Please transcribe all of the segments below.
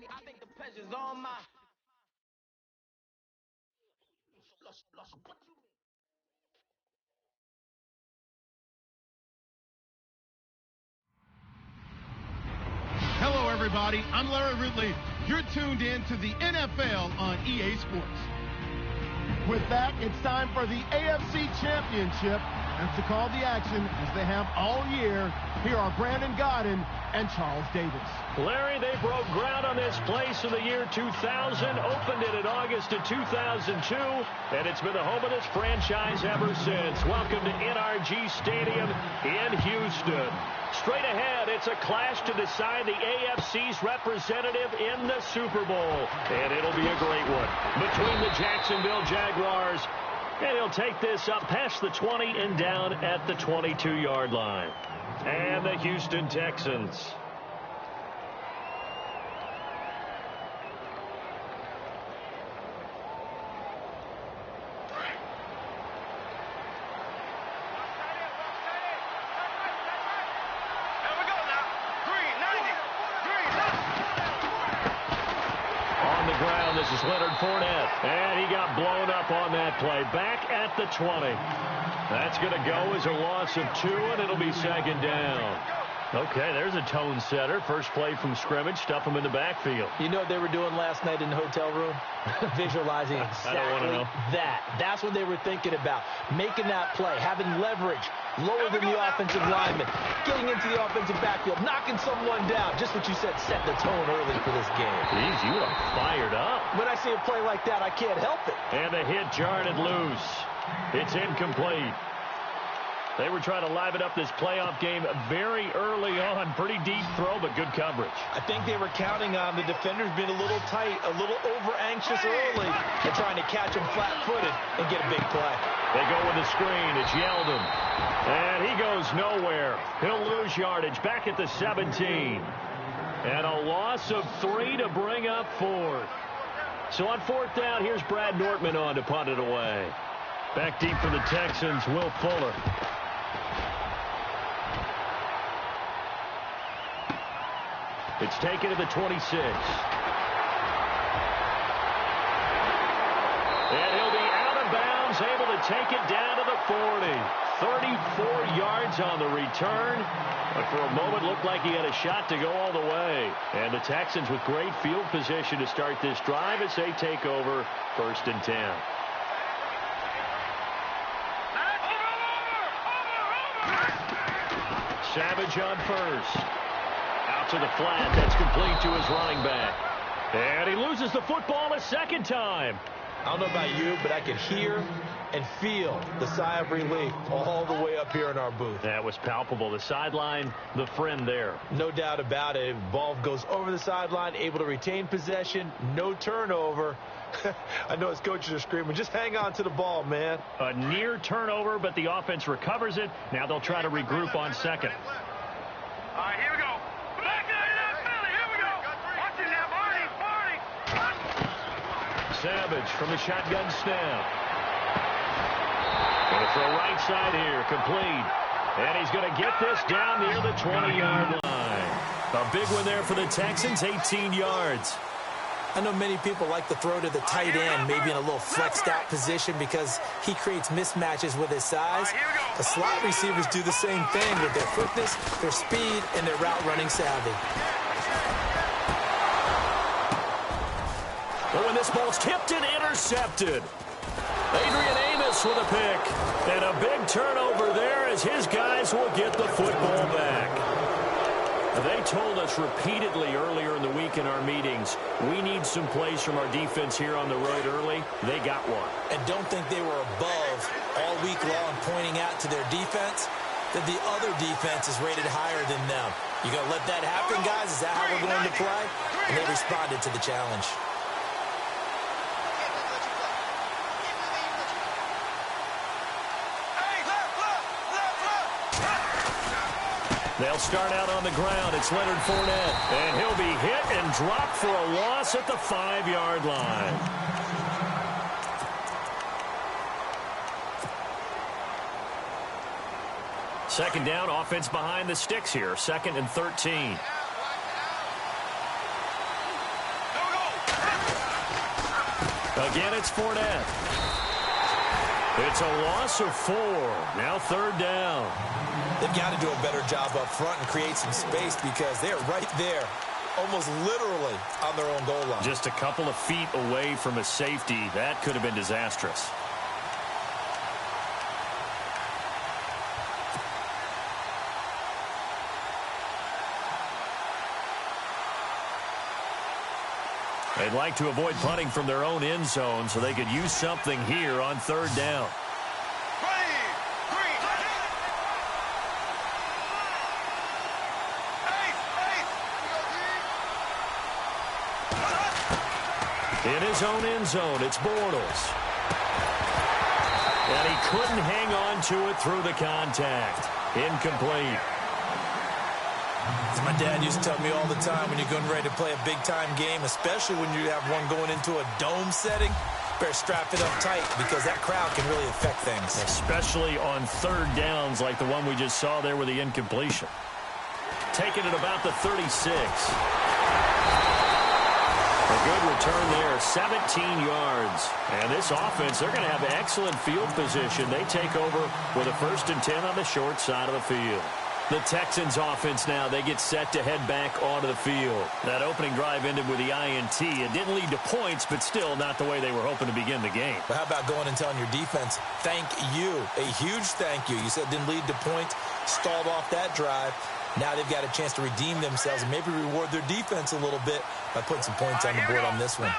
I think the pleasure's all mine. Hello, everybody. I'm Larry Ridley. You're tuned in to the NFL on EA Sports. With that, it's time for the AFC Championship. And to call the action, as they have all year, here are Brandon Godden and Charles Davis. Larry, they broke ground on this place in the year 2000, opened it in August of 2002, and it's been the home of this franchise ever since. Welcome to NRG Stadium in Houston. Straight ahead, it's a clash to decide the AFC's representative in the Super Bowl, and it'll be a great one between the Jacksonville Jaguars, and he'll take this up past the 20 and down at the 22-yard line, and the Houston Texans. This is Leonard Fournette, and he got blown up on that play. Back at the 20. That's going to go as a loss of 2, and it'll be second down. Okay, there's a tone setter. First play from scrimmage, stuff him in the backfield. You know what they were doing last night in the hotel room? Visualizing exactly I don't want to know. that. That's what they were thinking about. Making that play, having leverage, lower than the offensive lineman, getting into the offensive backfield, knocking someone down. Just what you said, set the tone early for this game. Jeez, you are fired up. When I see a play like that, I can't help it. And the hit jarred it loose. It's incomplete. They were trying to liven up this playoff game very early on. Pretty deep throw, but good coverage. I think they were counting on the defenders being a little tight, a little over-anxious early, and trying to catch him flat-footed and get a big play. They go with the screen. It's Yeldon. And he goes nowhere. He'll lose yardage back at the 17. And a loss of 3 to bring up 4. So on fourth down, here's Brad Nortman on to punt it away. Back deep for the Texans, Will Fuller. It's taken to the 26. And he'll be out of bounds, able to take it down to the 40. 34 yards on the return. But for a moment, looked like he had a shot to go all the way. And the Texans with great field position to start this drive as they take over first and 10. Savage on first. Out to the flat. That's complete to his running back. And he loses the football a second time. I don't know about you, but I could hear and feel the sigh of relief all the way up here in our booth. That was palpable. The sideline, the friend there. No doubt about it. Ball goes over the sideline, able to retain possession, no turnover. I know his coaches are screaming, just hang on to the ball, man. A near turnover, but the offense recovers it. Now they'll try to regroup on second. All right, here we go. Back in Philly, here we go. Watch it now, Barney. Savage from the shotgun snap. Going to throw right side here, complete. And he's going to get this down near the 20-yard line. A big one there for the Texans, 18 yards. I know many people like to throw to the tight end, maybe in a little flexed out position because he creates mismatches with his size. The slot receivers do the same thing with their quickness, their speed, and their route running savvy. But when this ball's tipped and intercepted. Adrian Amos with a pick. And a big turnover there as his guys will get the football back. They told us repeatedly earlier in the week in our meetings, we need some plays from our defense here on the road early. They got one. And don't think they were above all week long pointing out to their defense that the other defense is rated higher than them. You going to let that happen, guys? Is that how we're going to play? And they responded to the challenge. They'll start out on the ground. It's Leonard Fournette. And he'll be hit and dropped for a loss at the 5-yard line. Second down, offense behind the sticks here. 2nd and 13. Again, it's Fournette. It's a loss of 4. Now 3rd down. They've got to do a better job up front and create some space because they're right there, almost literally on their own goal line. Just a couple of feet away from a safety. That could have been disastrous. They'd like to avoid punting from their own end zone so they could use something here on 3rd down. In his own end zone, it's Bortles. And he couldn't hang on to it through the contact. Incomplete. As my dad used to tell me all the time, when you're getting ready to play a big-time game, especially when you have one going into a dome setting, better strap it up tight because that crowd can really affect things. Especially on 3rd downs like the one we just saw there with the incompletion. Taking it about the 36. A good return there, 17 yards. And this offense, they're going to have excellent field position. They take over with a 1st and 10 on the short side of the field. The Texans offense now, they get set to head back onto the field. That opening drive ended with the INT. It didn't lead to points, but still not the way they were hoping to begin the game. But how about going and telling your defense, thank you, a huge thank you. You said it didn't lead to points, stalled off that drive. Now they've got a chance to redeem themselves and maybe reward their defense a little bit by putting some points on the board on this one.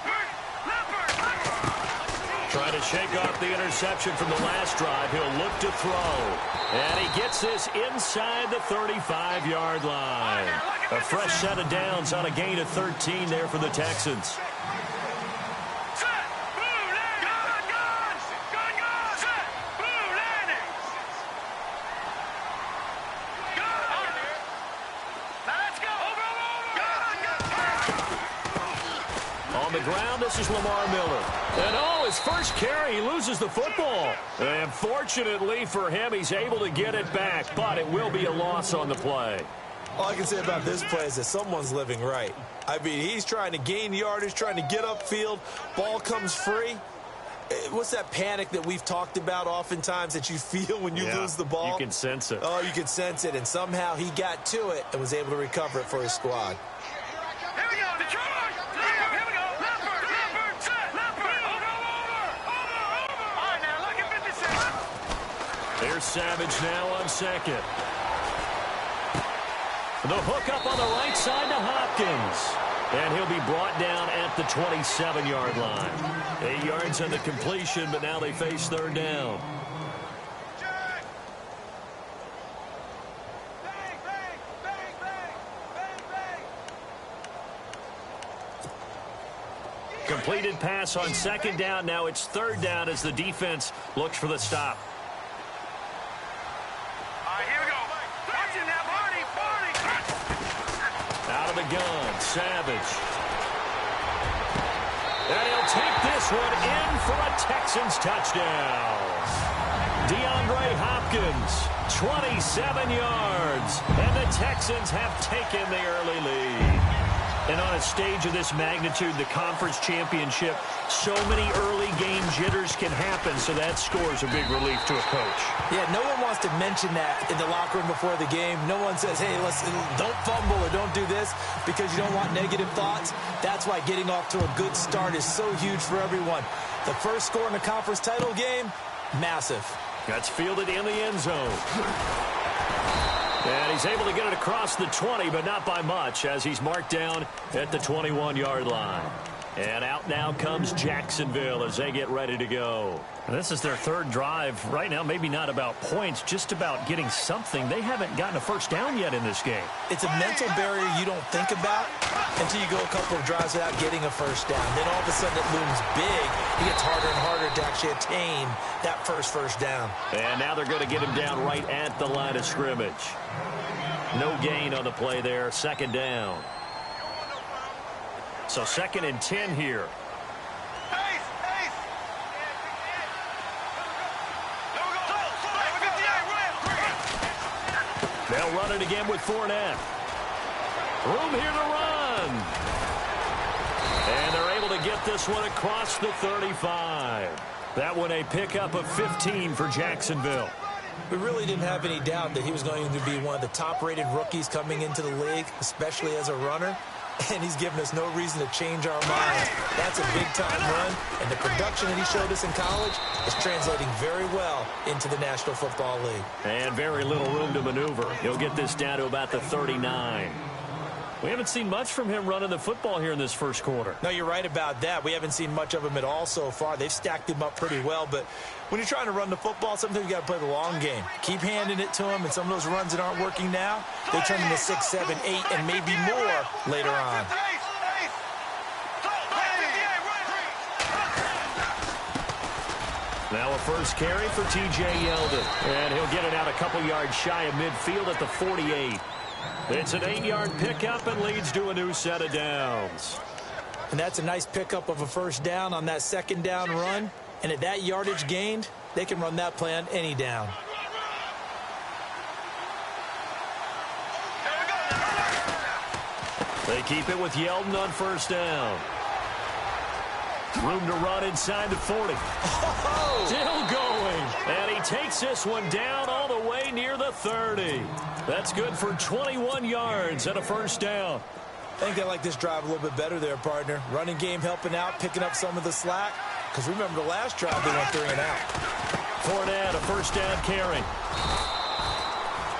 Trying to shake off the interception from the last drive. He'll look to throw. And he gets this inside the 35-yard line. A fresh set of downs on a gain of 13 there for the Texans. On the ground, this is Lamar Miller. And his first carry, he loses the football. And fortunately for him, he's able to get it back, but it will be a loss on the play. All I can say about this play is that someone's living right. I mean, he's trying to gain yardage, trying to get upfield. Ball comes free. What's that panic that we've talked about oftentimes that you feel when you lose the ball? You can sense it. Oh, you can sense it. And somehow he got to it and was able to recover it for his squad. Here we go, Detroit! Here we go! Leopard! Set! Leopard! Over! All right, now look at 56. There's Savage now on 2nd. The hook up on the right side to Hopkins. And he'll be brought down at the 27-yard line. 8 yards on the completion, but now they face 3rd down. Completed pass on 2nd down. Now it's 3rd down as the defense looks for the stop. All right, here we go. Watching that, Barney. Out of the gun, Savage. And he'll take this one in for a Texans touchdown. DeAndre Hopkins, 27 yards. And the Texans have taken the early lead. And on a stage of this magnitude, the conference championship, so many early game jitters can happen, so that scores a big relief to a coach. Yeah, no one wants to mention that in the locker room before the game. No one says, hey, don't fumble or don't do this because you don't want negative thoughts. That's why getting off to a good start is so huge for everyone. The first score in the conference title game, massive. That's fielded in the end zone. And he's able to get it across the 20, but not by much, as he's marked down at the 21-yard line. And out now comes Jacksonville as they get ready to go. And this is their 3rd drive. Right now, maybe not about points, just about getting something. They haven't gotten a first down yet in this game. It's a mental barrier you don't think about until you go a couple of drives without getting a first down. Then all of a sudden it looms big. It gets harder and harder to actually attain that first down. And now they're going to get him down right at the line of scrimmage. No gain on the play there. 2nd down. So 2nd and 10 here. They'll run it again with Fournette. Room here to run. And they're able to to get this one across the 35. That one a pickup of 15 for Jacksonville. We really didn't have any doubt that he was going to be one of the top-rated rookies coming into the league, especially as a runner. And he's given us no reason to change our minds. That's a big-time run, and the production that he showed us in college is translating very well into the National Football League. And very little room to maneuver. He'll get this down to about the 39. We haven't seen much from him running the football here in this first quarter. No, you're right about that. We haven't seen much of him at all so far. They've stacked him up pretty well, but when you're trying to run the football, sometimes you got to play the long game. Keep handing it to him, and some of those runs that aren't working now, they turn into 6, 7, 8, and maybe more later on. Now a first carry for T.J. Yeldon, and he'll get it out a couple yards shy of midfield at the 48. It's an 8-yard pickup and leads to a new set of downs. And that's a nice pickup of a first down on that second down run. And at that yardage gained, they can run that play on any down. They keep it with Yeldon on first down. Room to run inside the 40. Oh! Still going. And he takes this one down all the way near the 30. That's good for 21 yards and a first down. I think I like this drive a little bit better there, partner. Running game helping out, picking up some of the slack. Because remember the last drive, they went 3 and out. Fournette, a first down carry.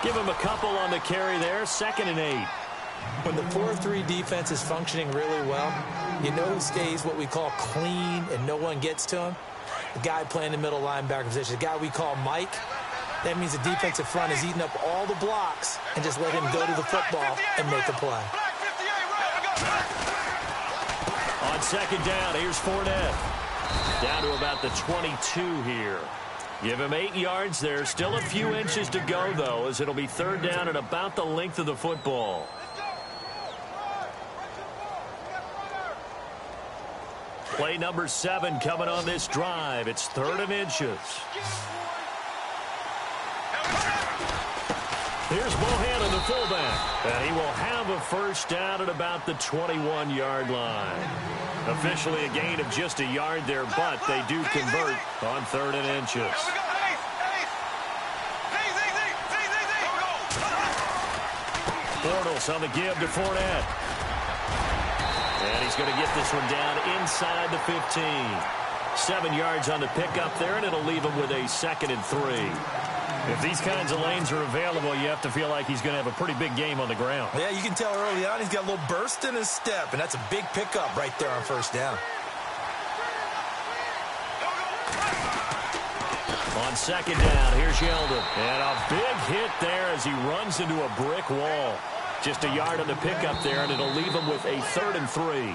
Give him a couple on the carry there, 2nd and 8. When the 4-3 defense is functioning really well, you know who stays what we call clean and no one gets to him? The guy playing the middle linebacker position, the guy we call Mike. That means the defensive front is eating up all the blocks and just let him go to the football and make a play. On second down, here's Fournette. Down to about the 22 here. Give him 8 yards there. Still a few inches to go, though, as it'll be third down and about the length of the football. Play number 7 coming on this drive. It's 3rd and inches. Here's Bohannon, the fullback. And he will have a first down at about the 21-yard line. Officially a gain of just a yard there, but they do convert on 3rd and inches. Bortles on the give to Fournette. And he's going to get this one down inside the 15. 7 yards on the pickup there, and it'll leave him with a 2nd and 3. If these kinds of lanes are available, you have to feel like he's going to have a pretty big game on the ground. Yeah, you can tell early on he's got a little burst in his step, and that's a big pickup right there on first down. On second down, here's Yeldon. And a big hit there as he runs into a brick wall. Just a yard on the pickup there, and it'll leave him with a 3rd and 3.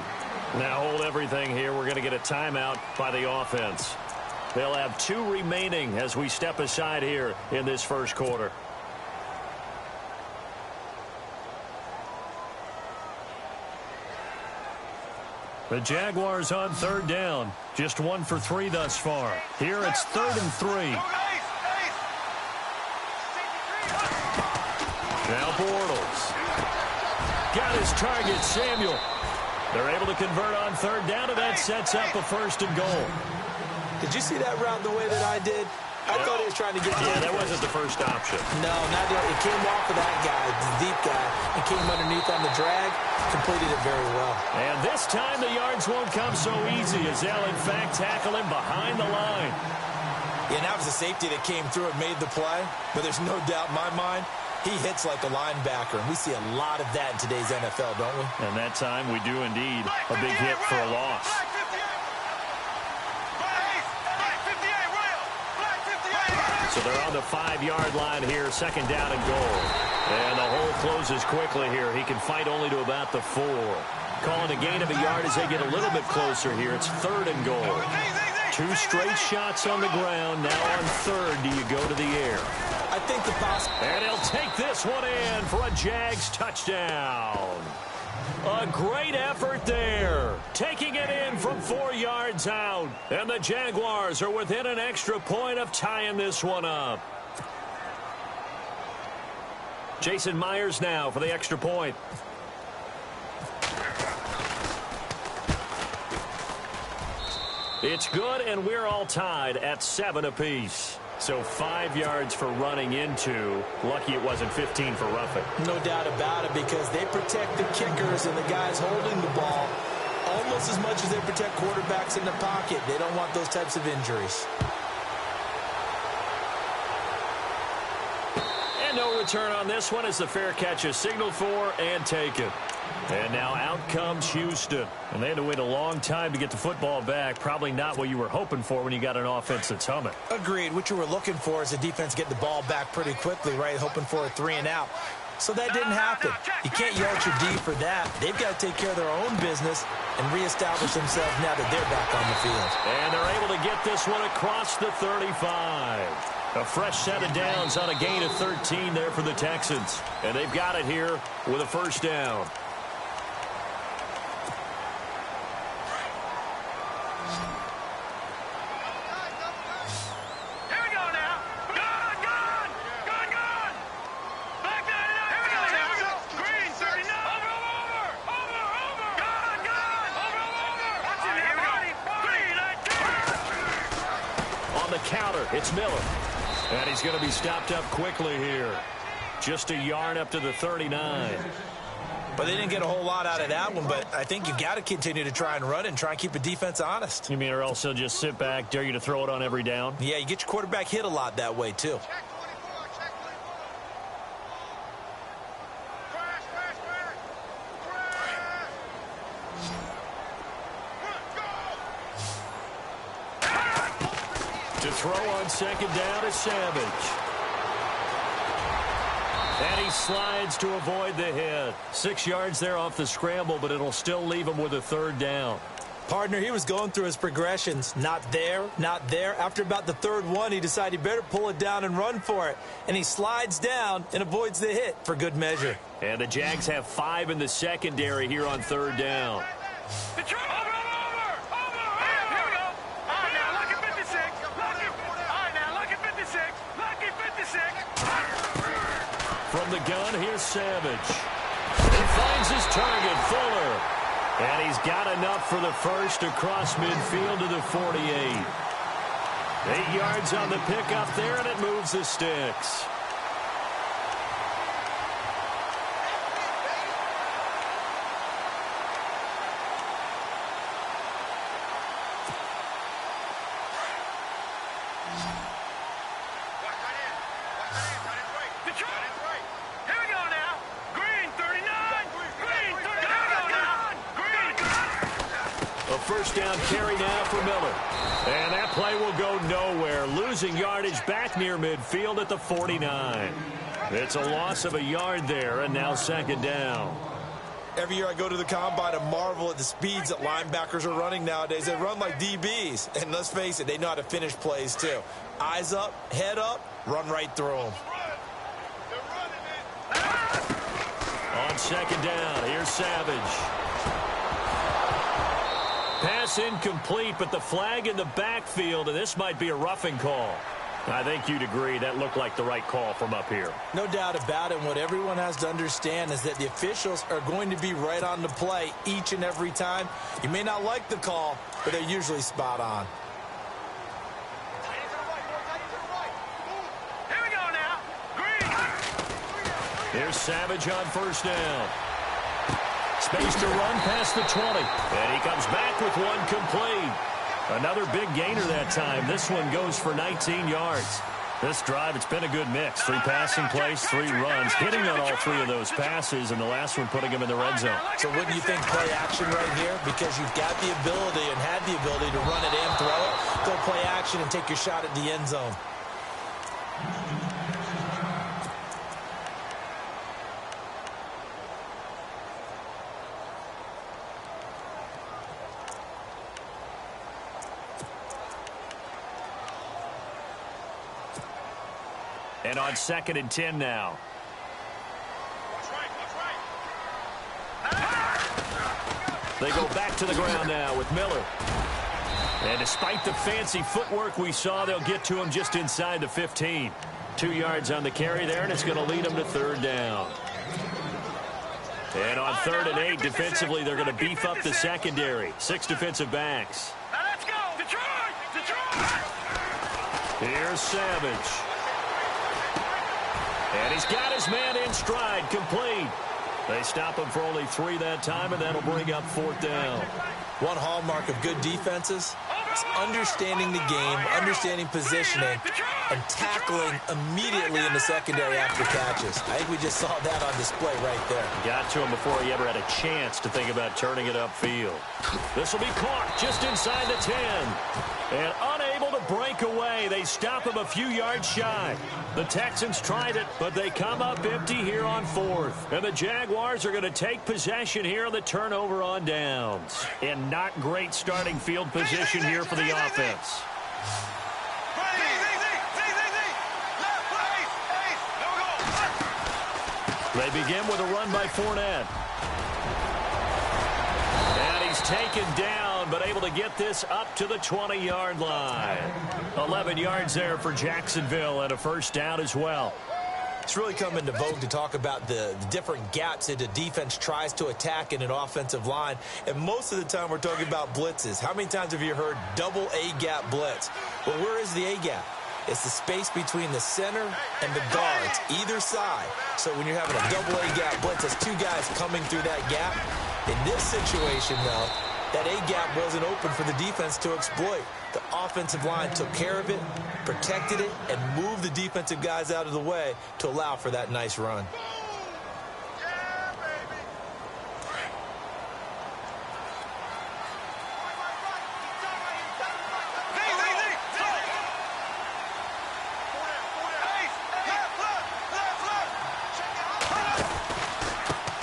Now hold everything here. We're going to get a timeout by the offense. They'll have 2 remaining as we step aside here in this first quarter. The Jaguars on third down. Just 1 for 3 thus far. Here it's 3rd and 3. Now Bortles. Got his target, Samuel. They're able to convert on third down, and that sets up a 1st and goal. Did you see that route the way that I did? I thought he was trying to get to Yeah, that wasn't the first option. No, not the, it came off of that guy, the deep guy, and came underneath on the drag, completed it very well. And this time the yards won't come so easy as they'll, in fact, tackle him behind the line. Yeah, and that was the safety that came through and made the play, but there's no doubt in my mind, he hits like a linebacker, and we see a lot of that in today's NFL, don't we? And that time we do indeed. A big hit for a loss. So they're on the 5-yard line here, 2nd down and goal. And the hole closes quickly here. He can fight only to about the 4. Calling a gain of a yard as they get a little bit closer here. It's 3rd and goal. 2 straight shots on the ground. Now on 3rd, do you go to the air? I think the pass. And he'll take this one in for a Jags touchdown. A great effort there. Taking it in from 4 yards out. And the Jaguars are within an extra point of tying this one up. Jason Myers now for the extra point. It's good, and we're all tied at 7 apiece. So 5 yards for running into. Lucky it wasn't 15 for roughing. No doubt about it, because they protect the kickers and the guys holding the ball almost as much as they protect quarterbacks in the pocket. They don't want those types of injuries. And no return on this one as the fair catch is signaled for and taken. And now out comes Houston. And they had to wait a long time to get the football back. Probably not what you were hoping for when you got an offense that's humming. Agreed. What you were looking for is the defense get the ball back pretty quickly, right? Hoping for a 3-and-out. So that didn't happen. You can't yell at your D for that. They've got to take care of their own business and reestablish themselves now that they're back on the field. And they're able to get this one across the 35. A fresh set of downs on a gain of 13 there for the Texans. And they've got it here with a first down. Counter, it's Miller. And he's going to be stopped up quickly here. Just a yard up to the 39. But they didn't get a whole lot out of that one, but I think you've got to continue to try and run and try and keep the defense honest. You mean or else he'll just sit back, dare you to throw it on every down? Yeah, you get your quarterback hit a lot that way, too. To throw on second down is Savage. And he slides to avoid the hit. 6 yards there off the scramble, but it'll still leave him with a third down. Partner, he was going through his progressions. Not there, not there. After about the third one, he decided he better pull it down and run for it. And he slides down and avoids the hit for good measure. And the Jags have 5 in the secondary here on third down. From the gun, here's Savage. He finds his target, Fuller. And he's got enough for the first across midfield to the 48. 8 yards on the pickup there, and it moves the sticks. First down carry now for Miller. And that play will go nowhere. Losing yardage back near midfield at the 49. It's a loss of a yard there, and now second down. Every year I go to the combine and marvel at the speeds that linebackers are running nowadays. They run like DBs. And let's face it, they know how to finish plays too. Eyes up, head up, run right through them. On second down, here's Savage. Pass incomplete, but the flag in the backfield, and this might be a roughing call. I think you'd agree that looked like the right call from up here. No doubt about it. And what everyone has to understand is that the officials are going to be right on the play each and every time. You may not like the call, but they're usually spot on. Here we go now. Green. There's Savage on first down. Space to run past the 20. And he comes back with one complete. Another big gainer that time. This one goes for 19 yards. This drive, it's been a good mix. 3 passing plays, 3 runs. Hitting on all 3 of those passes, and the last one putting him in the red zone. So wouldn't you think play action right here? Because you've got the ability and had the ability to run it and throw it. Go play action and take your shot at the end zone. And on second and 10 now. They go back to the ground now with Miller. And despite the fancy footwork we saw, they'll get to him just inside the 15. 2 yards on the carry there, and it's going to lead them to third down. And on third and 8, defensively, they're going to beef up the secondary. 6 defensive backs. Now let's go. Detroit. Here's Savage. And he's got his man in stride, complete. They stop him for only 3 that time, and that'll bring up 4th down. One hallmark of good defenses is understanding the game, understanding positioning, and tackling immediately in the secondary after catches. I think we just saw that on display right there. Got to him before he ever had a chance to think about turning it upfield. This will be caught just inside the 10. And unable to break away, they stop him a few yards shy. The Texans tried it, but they come up empty here on 4th. And the Jaguars are going to take possession here on the turnover on downs. And not great starting field position here for the offense. They begin with a run by Fournette. And he's taken down, but able to get this up to the 20-yard line. 11 yards there for Jacksonville and a 1st down as well. It's really come into vogue to talk about the different gaps that the defense tries to attack in an offensive line. And most of the time we're talking about blitzes. How many times have you heard double A-gap blitz? Well, where is the A-gap? It's the space between the center and the guards, either side. So when you're having a double A-gap blitz, that's 2 guys coming through that gap. In this situation, though, that A-gap wasn't open for the defense to exploit. The offensive line took care of it, protected it, and moved the defensive guys out of the way to allow for that nice run.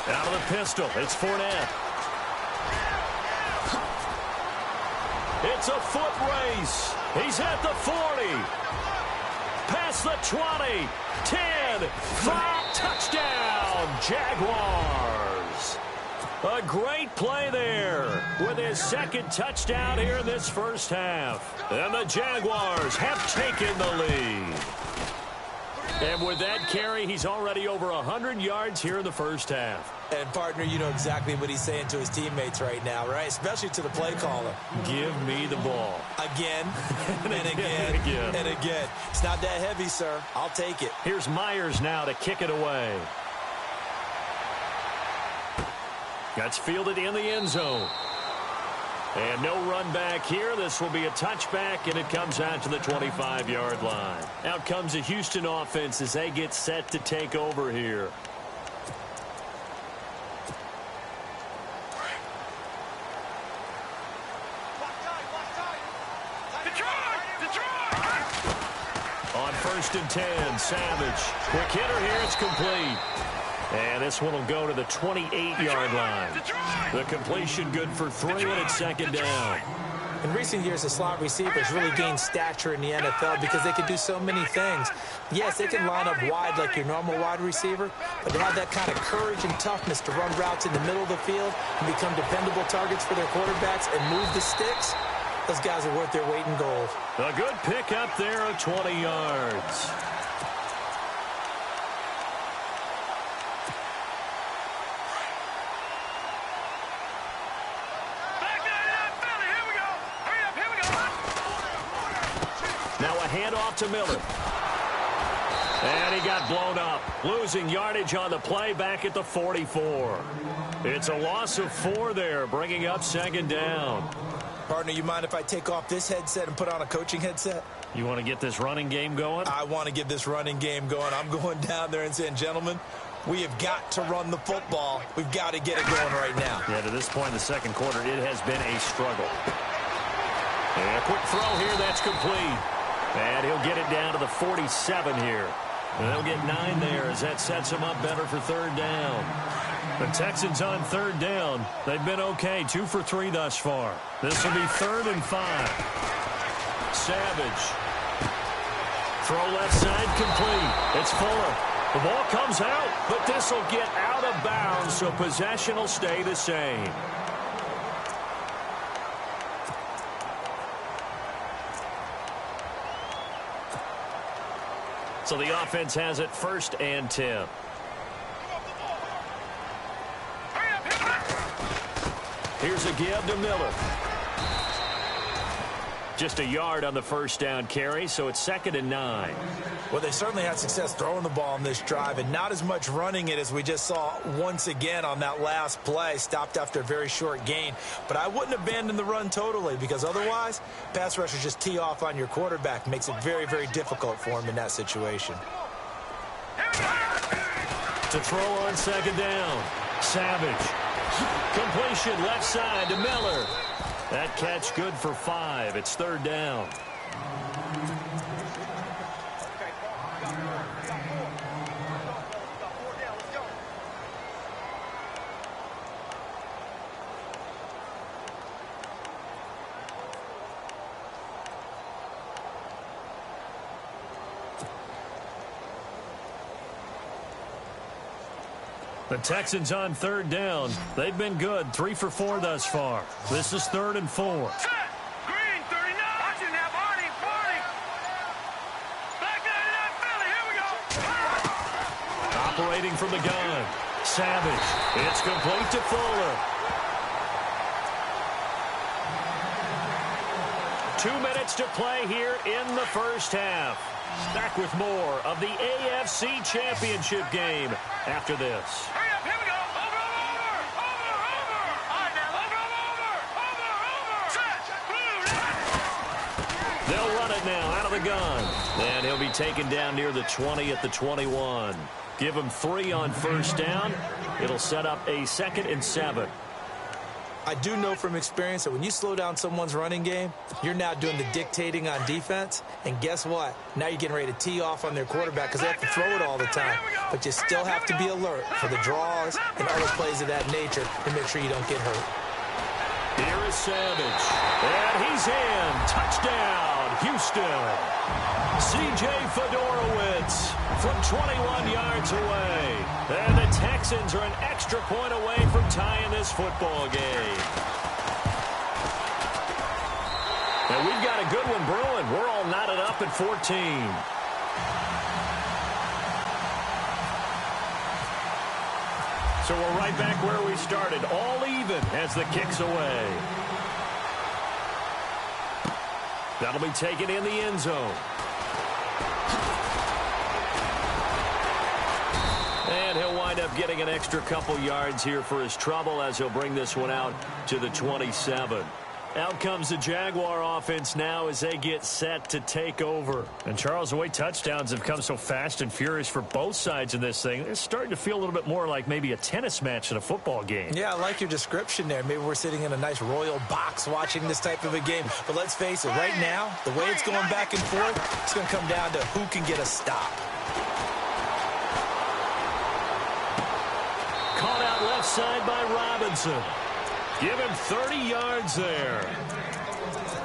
Out of the pistol, it's Fournette. It's a foot race. He's at the 40. Past the 20. 10. 5. Touchdown, Jaguars. A great play there with his 2nd touchdown here in this 1st half. And the Jaguars have taken the lead. And with that carry, he's already over 100 yards here in the 1st half. And, partner, you know exactly what he's saying to his teammates right now, right? Especially to the play caller. Give me the ball. Again, and again, and again. It's not that heavy, sir. I'll take it. Here's Myers now to kick it away. That's fielded in the end zone. And no run back here. This will be a touchback, and it comes out to the 25-yard line. Out comes the Houston offense as they get set to take over here. On 1st and 10, Savage. Quick hitter here, it's complete. And this one will go to the 28-yard line. The completion good for 3, and it's 2nd down. In recent years, the slot receivers really gained stature in the NFL because they can do so many things. Yes, they can line up wide like your normal wide receiver, but they have that kind of courage and toughness to run routes in the middle of the field and become dependable targets for their quarterbacks and move the sticks. Those guys are worth their weight in gold. A good pick up there of 20 yards. Now a handoff to Miller. And he got blown up. Losing yardage on the play back at the 44. It's a loss of 4 there, bringing up 2nd down. Partner, you mind if I take off this headset and put on a coaching headset? You want to get this running game going? I want to get this running game going. I'm going down there and saying, gentlemen, we have got to run the football. We've got to get it going right now. Yeah, to this point in the 2nd quarter, it has been a struggle. And a quick throw here, that's complete. And he'll get it down to the 47 here. And they'll get 9 there as that sets him up better for 3rd down. The Texans on 3rd down. They've been okay, 2 for 3 thus far. This will be 3rd and 5. Savage. Throw left side complete. It's Fuller. The ball comes out, but this will get out of bounds, so possession will stay the same. So the offense has it 1st and 10. Here's a give to Miller. just a yard on the first down carry, so it's 2nd and 9. Well, they certainly had success throwing the ball on this drive and not as much running it as we just saw once again on that last play. Stopped after a very short gain. But I wouldn't abandon the run totally, because otherwise, pass rushers just tee off on your quarterback. Makes it very, very difficult for him in that situation. To throw on 2nd down. Savage. Completion left side to Miller. That catch good for 5. It's 3rd down. The Texans on 3rd down. They've been good. 3 for 4 thus far. This is 3rd and 4. Set. Green, 39. Watching now, Barney, 40. Back 99, Philly. Here we go. Operating from the gun. Savage. It's complete to Fuller. 2 minutes to play here in the first half. Back with more of the AFC Championship game after this. Hurry up, here we go. Over. All right, now, over. Set. Blue. They'll run it now out of the gun. And he'll be taken down near the 20 at the 21. Give him 3 on first down. It'll set up a 2nd and 7. I do know from experience that when you slow down someone's running game, you're now doing the dictating on defense. And guess what? Now you're getting ready to tee off on their quarterback because they have to throw it all the time. But you still have to be alert for the draws and other plays of that nature to make sure you don't get hurt. Here is Savage. And he's in. Touchdown, Houston. C.J. Fedorowicz from 21 yards away. And the Texans are an extra point away from tying this football game. And we've got a good one brewing. We're all knotted up at 14. So we're right back where we started, all even as the kick's away. That'll be taken in the end zone. And he'll wind up getting an extra couple yards here for his trouble as he'll bring this one out to the 27. Out comes the Jaguar offense now as they get set to take over. And Charles, the way touchdowns have come so fast and furious for both sides in this thing, it's starting to feel a little bit more like maybe a tennis match in a football game. Yeah, I like your description there. Maybe we're sitting in a nice royal box watching this type of a game. But let's face it, right now, the way it's going back and forth, it's going to come down to who can get a stop. Caught out left side by Robinson. Give him 30 yards there.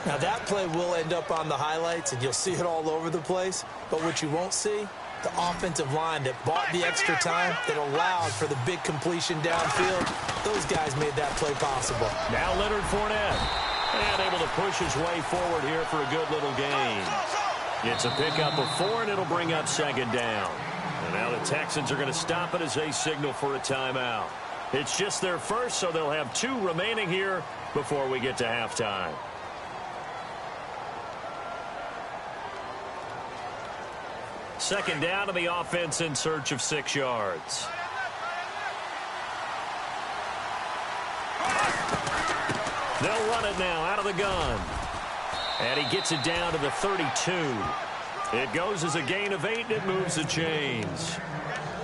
Now that play will end up on the highlights, and you'll see it all over the place. But what you won't see, the offensive line that bought the extra time, that allowed for the big completion downfield. Those guys made that play possible. Now Leonard Fournette. And able to push his way forward here for a good little gain. It's a pickup of 4, and it'll bring up 2nd down. And now the Texans are going to stop it as they signal for a timeout. It's just their first, so they'll have 2 remaining here before we get to halftime. Second down to the offense in search of 6 yards. They'll run it now out of the gun. And he gets it down to the 32. It goes as a gain of 8, and it moves the chains.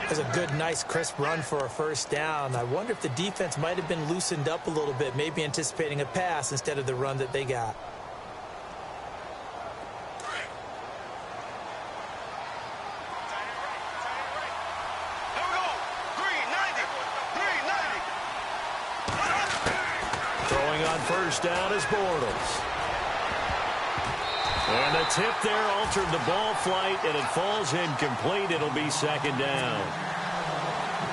That's a good, nice, crisp run for a first down. I wonder if the defense might have been loosened up a little bit, maybe anticipating a pass instead of the run that they got. Here we go. 390. Throwing on first down is Bortles. And the tip there altered the ball flight, and it falls incomplete. It'll be 2nd down.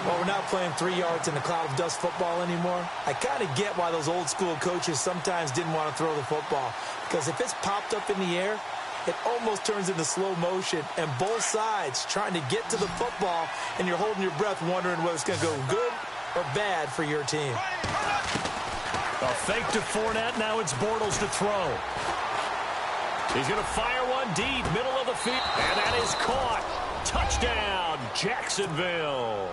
Well, we're not playing 3 yards in a cloud of dust football anymore. I kind of get why those old school coaches sometimes didn't want to throw the football. Because if it's popped up in the air, it almost turns into slow motion. And both sides trying to get to the football, and you're holding your breath wondering whether it's going to go good or bad for your team. A fake to Fournette. Now it's Bortles to throw. He's going to fire one deep, middle of the field. And that is caught. Touchdown, Jacksonville.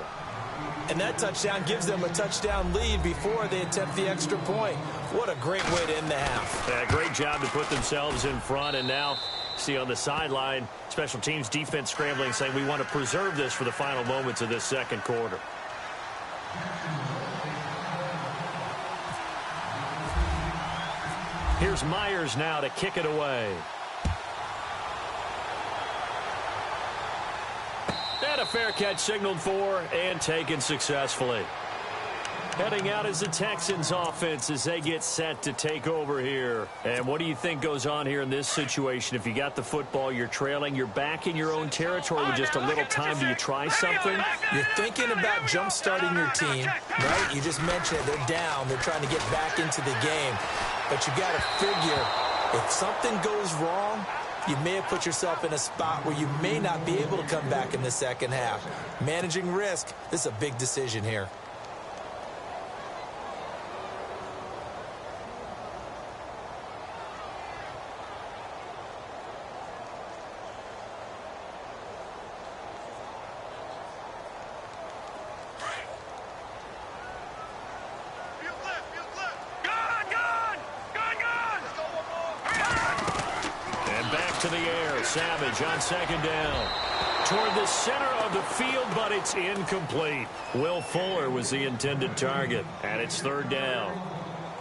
And that touchdown gives them a touchdown lead before they attempt the extra point. What a great way to end the half. Yeah, great job to put themselves in front. And now, see on the sideline, special teams defense scrambling, saying we want to preserve this for the final moments of this second quarter. Here's Myers now to kick it away. And a fair catch signaled for and taken successfully. Heading out is the Texans offense as they get set to take over here. And what do you think goes on here in this situation? If you got the football, you're trailing, you're back in your own territory with just a little time. Do you try something? You're thinking about jump-starting your team, right? You just mentioned it. They're down. They're trying to get back into the game. But you got to figure, if something goes wrong, you may have put yourself in a spot where you may not be able to come back in the second half. Managing risk, this is a big decision here. To the air, Savage on second down. Toward the center of the field, but it's incomplete. Will Fuller was the intended target, and it's third down.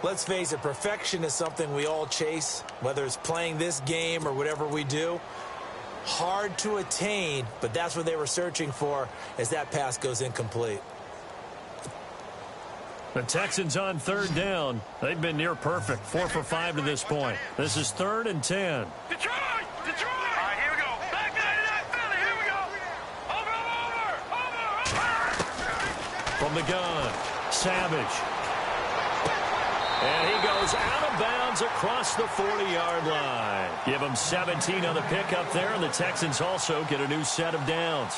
Let's face it, perfection is something we all chase, whether it's playing this game or whatever we do. Hard to attain, but that's what they were searching for as that pass goes incomplete. The Texans on third down. They've been near perfect, 4 for 5 to this point. This is 3rd and 10. Detroit! Detroit! All right, here we go. Back 99, Philly. Here we go. Over. From the gun, Savage. And he goes out of bounds across the 40-yard line. Give him 17 on the pickup there, and the Texans also get a new set of downs.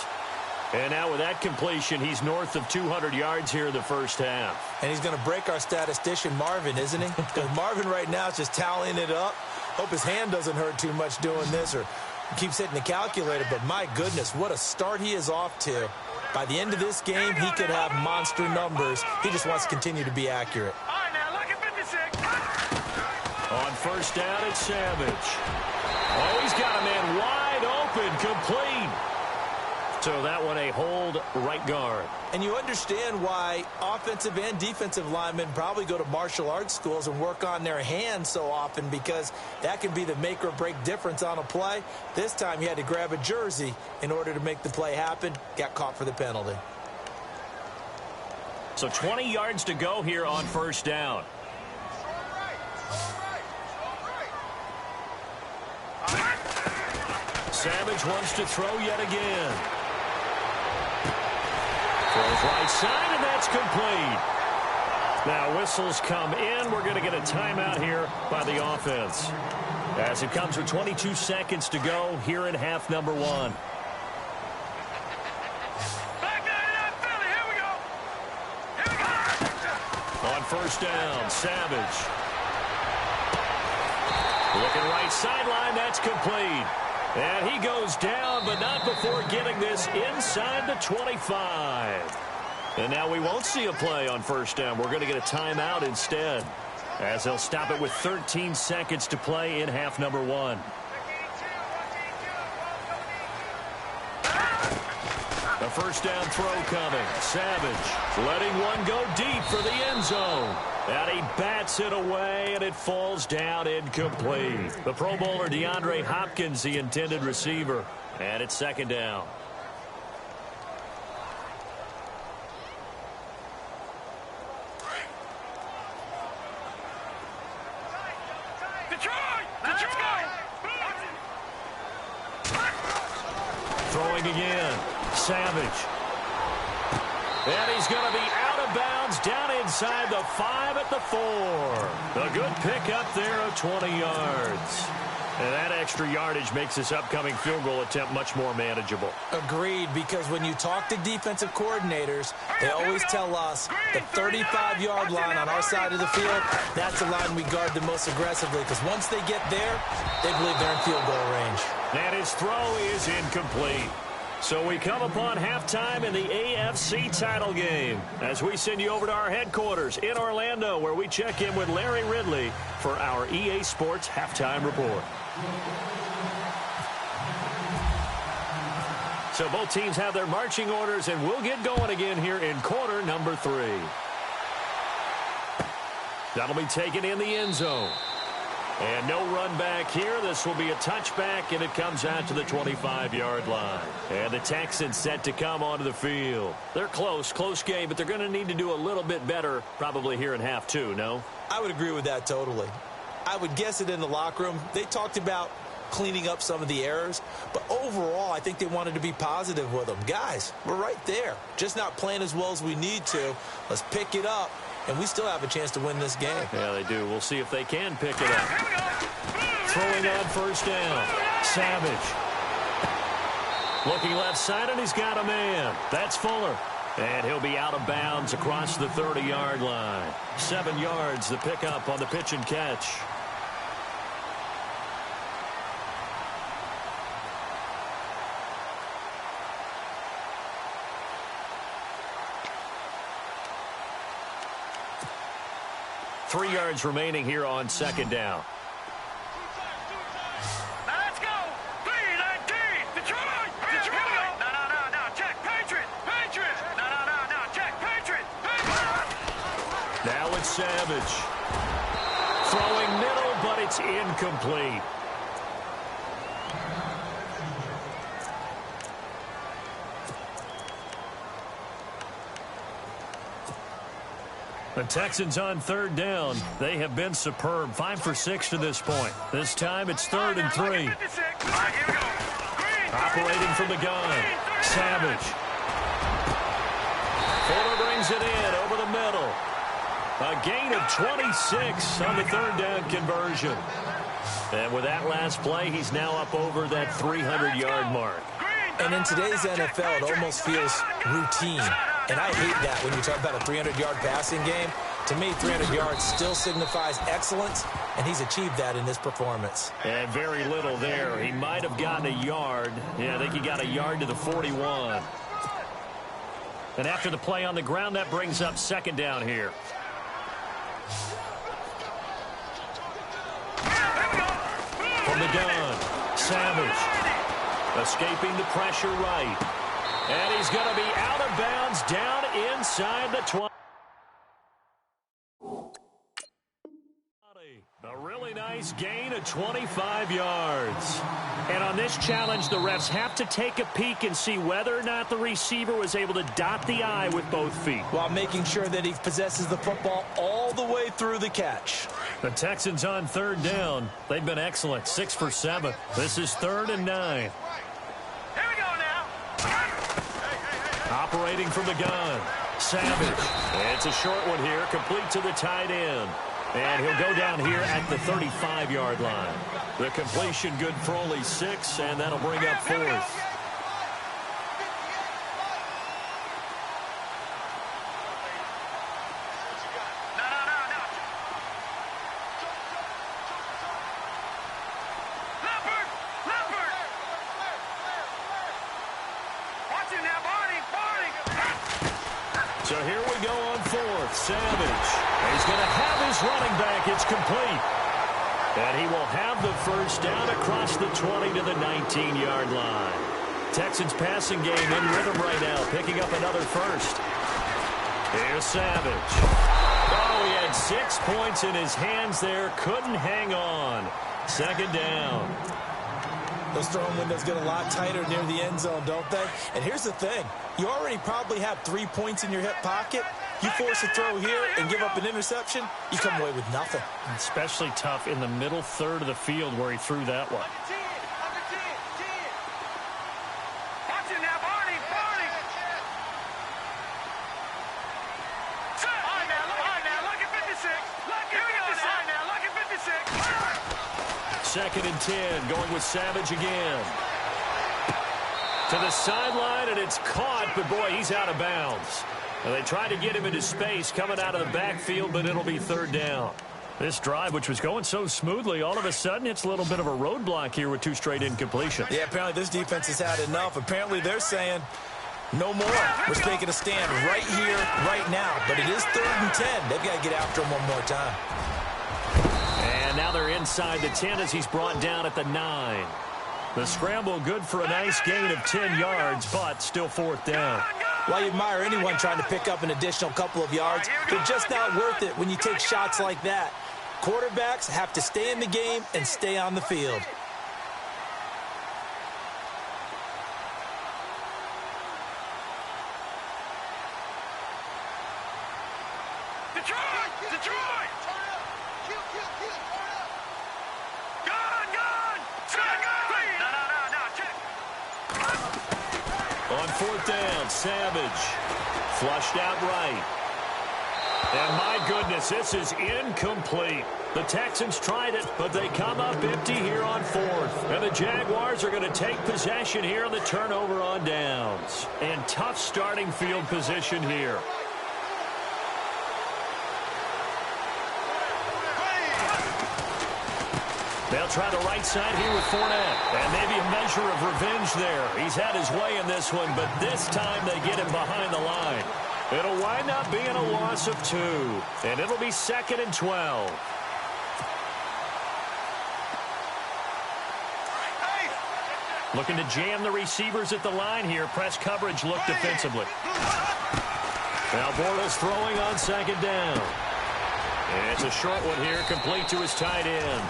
And now with that completion, he's north of 200 yards here in the first half. And he's going to break our statistician, Marvin, isn't he? Because Marvin right now is just tallying it up. Hope his hand doesn't hurt too much doing this or keeps hitting the calculator. But my goodness, what a start he is off to. By the end of this game, he could have monster numbers. He just wants to continue to be accurate. All right, now look at 56. On first down, it's Savage. Oh, he's got a man wide open, complete. So that one a hold right guard. And you understand why offensive and defensive linemen probably go to martial arts schools and work on their hands so often, because that can be the make or break difference on a play. This time he had to grab a jersey in order to make the play happen. Got caught for the penalty. So 20 yards to go here on first down. Savage wants to throw yet again. Throws right side, and that's complete. Now whistles come in. We're going to get a timeout here by the offense, as it comes with 22 seconds to go here in half number 1. Back 99, Philly. Here we go. Here we go. On first down, Savage. Looking right sideline, that's complete. And he goes down, but not before getting this inside the 25. And now we won't see a play on first down. We're going to get a timeout instead, as they'll stop it with 13 seconds to play in half number 1. A first down throw coming. Savage letting one go deep for the end zone. And he bats it away, and it falls down incomplete. The Pro Bowler DeAndre Hopkins, the intended receiver. And it's second down. Detroit! Detroit! Throwing again. Savage. And he's going to be out of bounds down inside the 5 at the 4. A good pickup there of 20 yards. And that extra yardage makes this upcoming field goal attempt much more manageable. Agreed, because when you talk to defensive coordinators, they always tell us the 35-yard line on our side of the field, that's the line we guard the most aggressively, because once they get there, they believe they're in field goal range. And his throw is incomplete. So we come upon halftime in the AFC title game as we send you over to our headquarters in Orlando, where we check in with Larry Ridley for our EA Sports Halftime Report. So both teams have their marching orders, and we'll get going again here in quarter number 3. That'll be taken in the end zone. And no run back here. This will be a touchback, and it comes out to the 25-yard line. And the Texans set to come onto the field. They're close game, but they're going to need to do a little bit better probably here in half 2, no? I would agree with that totally. I would guess it in the locker room. They talked about cleaning up some of the errors, but overall, I think they wanted to be positive with them. Guys, we're right there. Just not playing as well as we need to. Let's pick it up. And we still have a chance to win this game. Yeah, they do. We'll see if they can pick it up. Throwing on first down. Savage. Looking left side, and he's got a man. That's Fuller. And he'll be out of bounds across the 30-yard line. 7 yards, the pickup on the pitch and catch. Three yards remaining here on second down. Now let's go. B-I-D. Detroit. Detroit. No. Check. Patriot. No. Check. Patriot. Now it's Savage. Throwing middle, but it's incomplete. The Texans on third down. They have been superb. 5 for 6 to this point. This time it's 3rd and 3. Operating from the gun. Savage. Fuller brings it in over the middle. A gain of 26 on the 3rd down conversion. And with that last play, he's now up over that 300-yard mark. And in today's NFL, it almost feels routine. And I hate that when you talk about a 300-yard passing game. To me, 300 yards still signifies excellence, and he's achieved that in this performance. And very little there. He might have gotten a yard. Yeah, I think he got a yard to the 41. And after the play on the ground, that brings up second down here. From the gun, Savage. Escaping the pressure right. And he's going to be out of bounds down inside the 20. A really nice gain of 25 yards. And on this challenge, the refs have to take a peek and see whether or not the receiver was able to dot the I with both feet, while making sure that he possesses the football all the way through the catch. The Texans on third down. They've been excellent. 6 for 7. This is 3rd and 9. Here we go now. Operating from the gun. Savage. It's a short one here, complete to the tight end. And he'll go down here at the 35-yard line. The completion good for only 6, and that'll bring up 4th. So here we go on 4th. Savage. He's going to have his running back. It's complete. And he will have the first down across the 20 to the 19-yard line. Texans passing game in rhythm right now, picking up another first. Here's Savage. Oh, he had 6 points in his hands there. Couldn't hang on. Second down. Those throwing windows get a lot tighter near the end zone, don't they? And here's the thing. You already probably have 3 points in your hip pocket. You force a throw here and give up an interception, you come away with nothing. Especially tough in the middle third of the field where he threw that one. 2nd and 10, going with Savage again. To the sideline, and it's caught, but boy, he's out of bounds. And they tried to get him into space coming out of the backfield, but it'll be 3rd down. This drive, which was going so smoothly, all of a sudden it's a little bit of a roadblock here with 2 straight incompletions. Yeah, apparently this defense has had enough. Apparently they're saying, no more. We're taking a stand right here, right now. But it is 3rd and 10. They've got to get after him one more time. And now they're inside the 10 as he's brought down at the 9. The scramble good for a nice gain of 10 yards, but still 4th down. While you admire anyone trying to pick up an additional couple of yards, they're just not worth it when you take shots like that. Quarterbacks have to stay in the game and stay on the field. Detroit! Detroit! Gone! No, check. On 4th down, Savage. Flushed out right. And my goodness, this is incomplete. The Texans tried it, but they come up empty here on 4th. And the Jaguars are going to take possession here on the turnover on downs. And tough starting field position here. They'll try the right side here with Fournette. And maybe a measure of revenge there. He's had his way in this one, but this time they get him behind the line. It'll wind up being a loss of 2. And it'll be 2nd and 12. Looking to jam the receivers at the line here. Press coverage look defensively. Now Bortles throwing on 2nd down. And it's a short one here, complete to his tight end.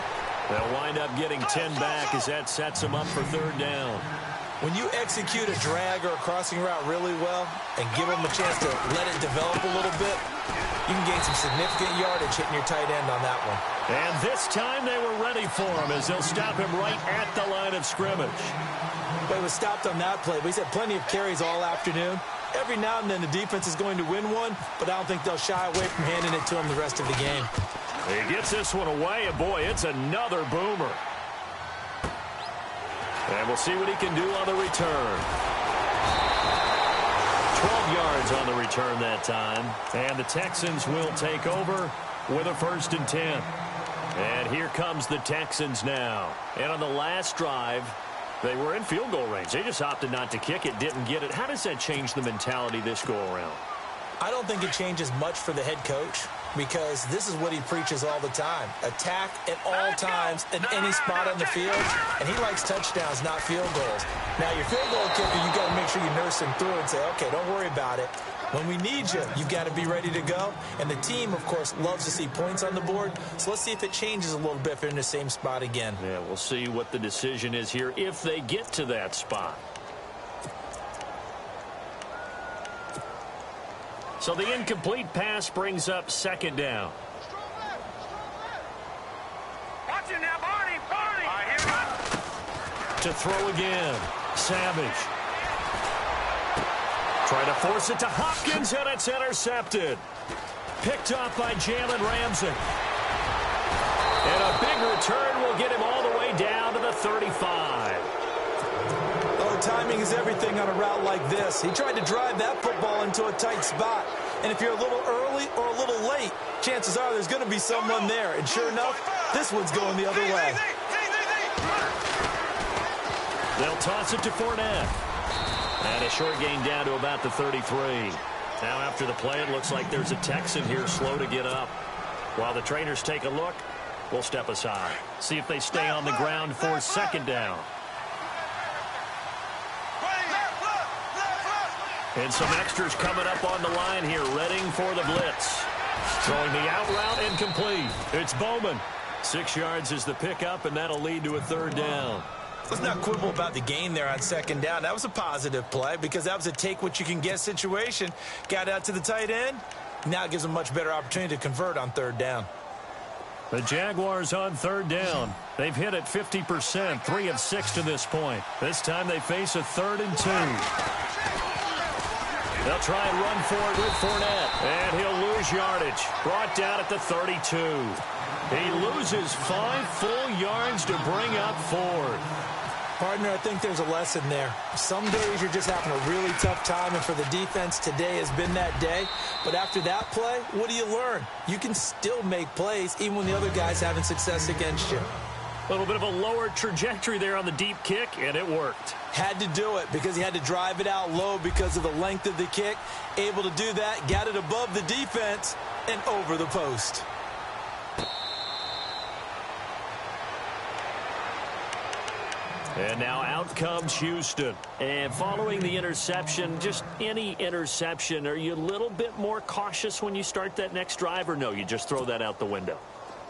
They'll wind up getting 10 back as that sets them up for 3rd down. When you execute a drag or a crossing route really well and give them a chance to let it develop a little bit, you can gain some significant yardage hitting your tight end on that one. And this time they were ready for him as they'll stop him right at the line of scrimmage. Well, he was stopped on that play, but he's had plenty of carries all afternoon. Every now and then the defense is going to win one, but I don't think they'll shy away from handing it to him the rest of the game. He gets this one away, and boy, it's another boomer. And we'll see what he can do on the return. 12 yards on the return that time. And the Texans will take over with a 1st and 10. And here comes the Texans now. And on the last drive, they were in field goal range. They just opted not to kick it, didn't get it. How does that change the mentality this go-around? I don't think it changes much for the head coach because this is what he preaches all the time. Attack at all times in any spot on the field, and he likes touchdowns, not field goals. Now, your field goal kicker, you've got to make sure you nurse him through and say, okay, don't worry about it. When we need you, you've got to be ready to go. And the team, of course, loves to see points on the board. So let's see if it changes a little bit if they're in the same spot again. Yeah, we'll see what the decision is here if they get to that spot. So the incomplete pass brings up 2nd down. Watch it now, Barney! All right, here we go. To throw again. Savage. Trying to force it to Hopkins, and it's intercepted. Picked up by Jalen Ramsey. And a big return will get him all the way down to the 35. Oh, timing is everything on a route like this. He tried to drive that football into a tight spot. And if you're a little early or a little late, chances are there's going to be someone there. And sure enough, this one's going the other way. They'll toss it to Fournette. And a short gain down to about the 33. Now after the play, it looks like there's a Texan here slow to get up. While the trainers take a look, we'll step aside. See if they stay on the ground for 2nd down. And some extras coming up on the line here, readying for the blitz. Throwing the out route incomplete. It's Bowman. 6 yards is the pickup, and that'll lead to a 3rd down. Let's not quibble about the gain there on 2nd down. That was a positive play because that was a take-what-you-can-get situation. Got out to the tight end. Now it gives them a much better opportunity to convert on 3rd down. The Jaguars on 3rd down. They've hit it 50%, 3 of 6 to this point. This time they face a 3rd and 2. They'll try and run for it with Fournette. And he'll lose yardage. Brought down at the 32. He loses 5 full yards to bring up 4. Partner, I think there's a lesson there. Some days you're just having a really tough time, and for the defense, today has been that day. But after that play, what do you learn? You can still make plays even when the other guy's having success against you. A little bit of a lower trajectory there on the deep kick, and it worked. Had to do it because he had to drive it out low because of the length of the kick. Able to do that, got it above the defense and over the post. And now out comes Houston. And following the interception, just any interception, are you a little bit more cautious when you start that next drive, or no, you just throw that out the window?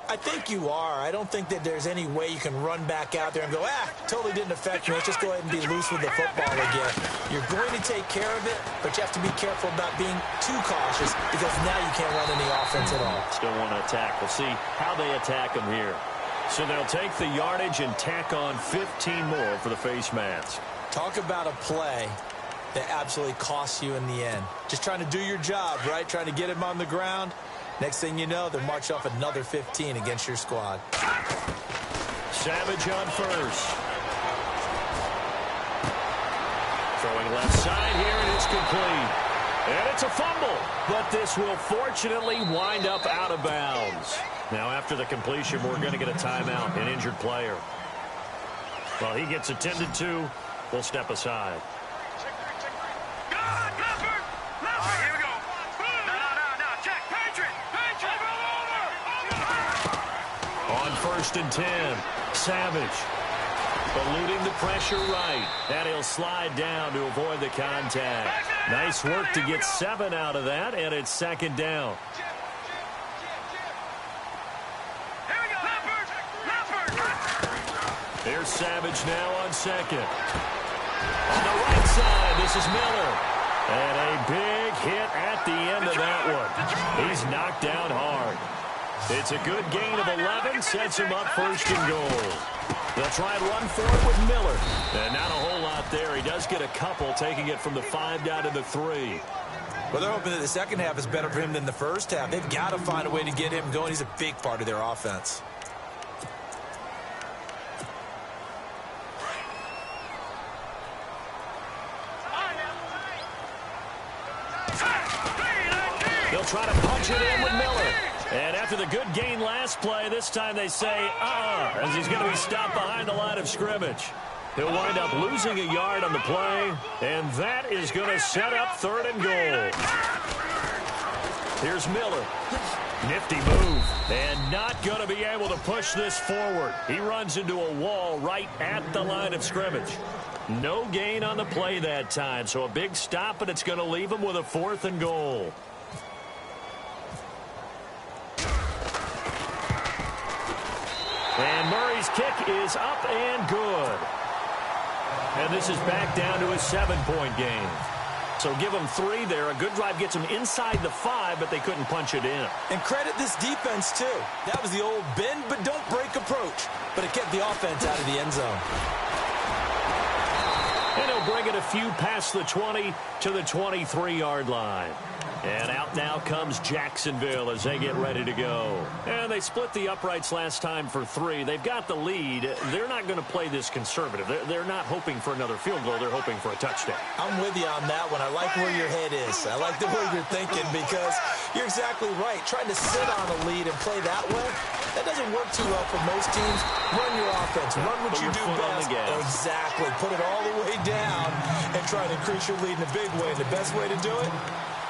I think you are. I don't think that there's any way you can run back out there and go, totally didn't affect me. Let's just go ahead and be loose with the football again. You're going to take care of it, but you have to be careful about being too cautious because now you can't run any offense at all. Still want to attack. We'll see how they attack them here. So they'll take the yardage and tack on 15 more for the face mask. Talk about a play that absolutely costs you in the end. Just trying to do your job, right? Trying to get him on the ground. Next thing you know, they'll march off another 15 against your squad. Savage on first. Throwing left side here, and it's complete. And it's a fumble, but this will fortunately wind up out of bounds. Now, after the completion, we're going to get a timeout, an injured player. While he gets attended to, we'll step aside. On 1st and 10, Savage eluding the pressure right, and he'll slide down to avoid the contact. Nice work to get 7 out of that, and it's 2nd down. Here's Savage now on 2nd. On the right side, this is Miller. And a big hit at the end of that one. He's knocked down hard. It's a good gain of 11, sets him up 1st and goal. They'll try and run for it with Miller. And not a whole lot there. He does get a couple, taking it from the 5 down to the 3. Well, they're hoping that the second half is better for him than the first half. They've got to find a way to get him going. He's a big part of their offense. They'll try to punch it in with Miller. And after the good gain last play, this time they say, as he's going to be stopped behind the line of scrimmage. He'll wind up losing a yard on the play, and that is going to set up 3rd and goal. Here's Miller. Nifty move, and not going to be able to push this forward. He runs into a wall right at the line of scrimmage. No gain on the play that time, so a big stop, and it's going to leave him with a 4th and goal. And Murray's kick is up and good. And this is back down to a 7-point game. So give them 3 there. A good drive gets them inside the 5, but they couldn't punch it in. And credit this defense, too. That was the old bend but don't break approach. But it kept the offense out of the end zone. And he'll bring it a few past the 20 to the 23-yard line. And out now comes Jacksonville as they get ready to go. And they split the uprights last time for 3. They've got the lead. They're not going to play this conservative. They're not hoping for another field goal. They're hoping for a touchdown. I'm with you on that one. I like where your head is. I like the way you're thinking because you're exactly right. Trying to sit on a lead and play that way, that doesn't work too well for most teams. Run your offense. Run what you do best. Exactly. Put it all the way down and try to increase your lead in a big way. And the best way to do it,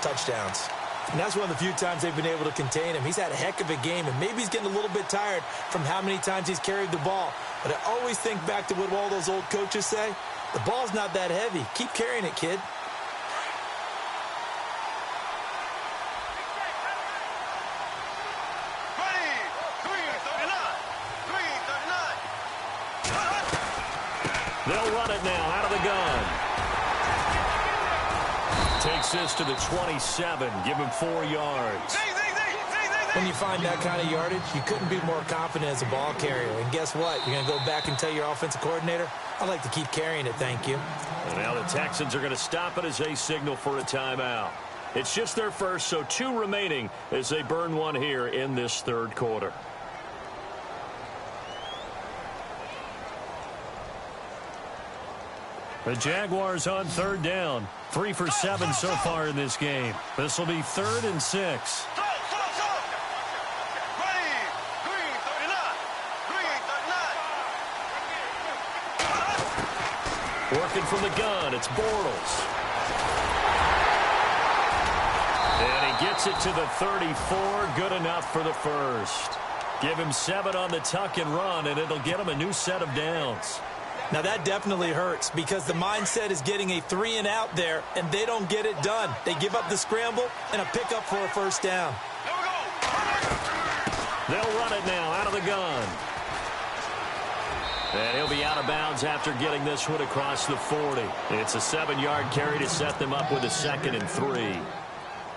touchdowns. And that's one of the few times they've been able to contain him. He's had a heck of a game, and maybe he's getting a little bit tired from how many times he's carried the ball. But I always think back to what all those old coaches say. The ball's not that heavy. Keep carrying it, kid. They'll run it now out of the gun. Takes this to the 27. Give him 4 yards. When you find that kind of yardage, you couldn't be more confident as a ball carrier. And guess what? You're going to go back and tell your offensive coordinator, I'd like to keep carrying it, thank you. And now the Texans are going to stop it as they signal for a timeout. It's just their first, so 2 remaining as they burn one here in this third quarter. The Jaguars on third down. 3 for 7 so far in this game. This will be 3rd and 6. Working from the gun, it's Bortles. And he gets it to the 34, good enough for the first. Give him 7 on the tuck and run, and it'll get him a new set of downs. Now that definitely hurts because the mindset is getting a 3 and out there, and they don't get it done. They give up the scramble and a pickup for a first down. They'll run it now out of the gun. And he'll be out of bounds after getting this one across the 40. It's a 7-yard carry to set them up with a 2nd and 3.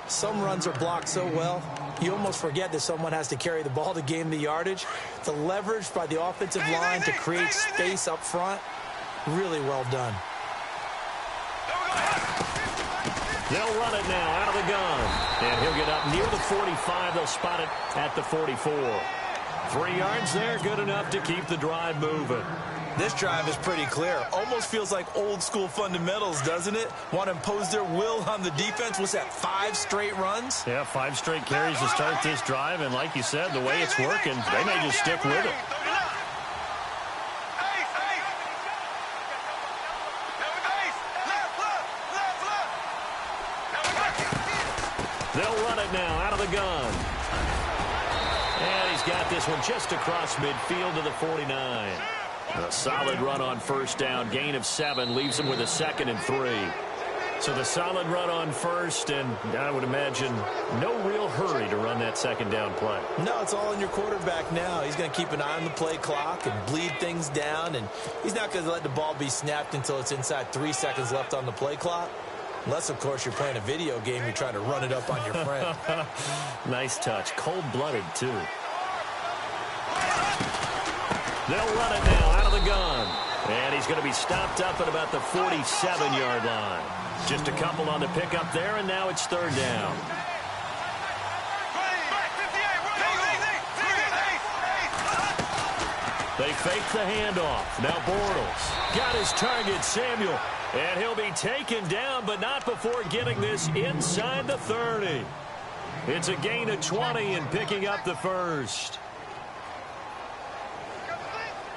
Some runs are blocked so well, you almost forget that someone has to carry the ball to gain the yardage. The leverage by the offensive line to create space up front, really well done. They'll run it now out of the gun. And he'll get up near the 45. They'll spot it at the 44. 3 yards there, good enough to keep the drive moving. This drive is pretty clear. Almost feels like old school fundamentals, doesn't it? Want to impose their will on the defense. What's that, 5 straight runs? Yeah, 5 straight carries to start this drive. And like you said, the way it's working, they may just stick with it. They'll run it now out of the gun. And he's got this one just across midfield to the 49. A solid run on first down. Gain of 7 leaves him with a 2nd and 3. So the solid run on first, and I would imagine no real hurry to run that 2nd down play. No, it's all in your quarterback now. He's going to keep an eye on the play clock and bleed things down, and he's not going to let the ball be snapped until it's inside 3 seconds left on the play clock. Unless, of course, you're playing a video game, you're trying to run it up on your friend. Nice touch. Cold-blooded, too. They'll run it now out of the gun. And he's going to be stopped up at about the 47-yard line. Just a couple on the pickup there, and now it's 3rd down. They fake the handoff. Now Bortles got his target, Samuel. And he'll be taken down, but not before getting this inside the 30. It's a gain of 20 and picking up the first.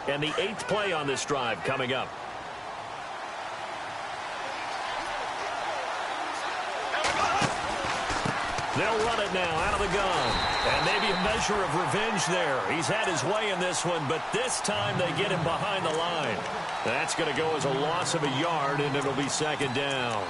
And the 8th play on this drive coming up. They'll run it now out of the gun. And maybe a measure of revenge there. He's had his way in this one, but this time they get him behind the line. That's going to go as a loss of a yard, and it'll be 2nd down.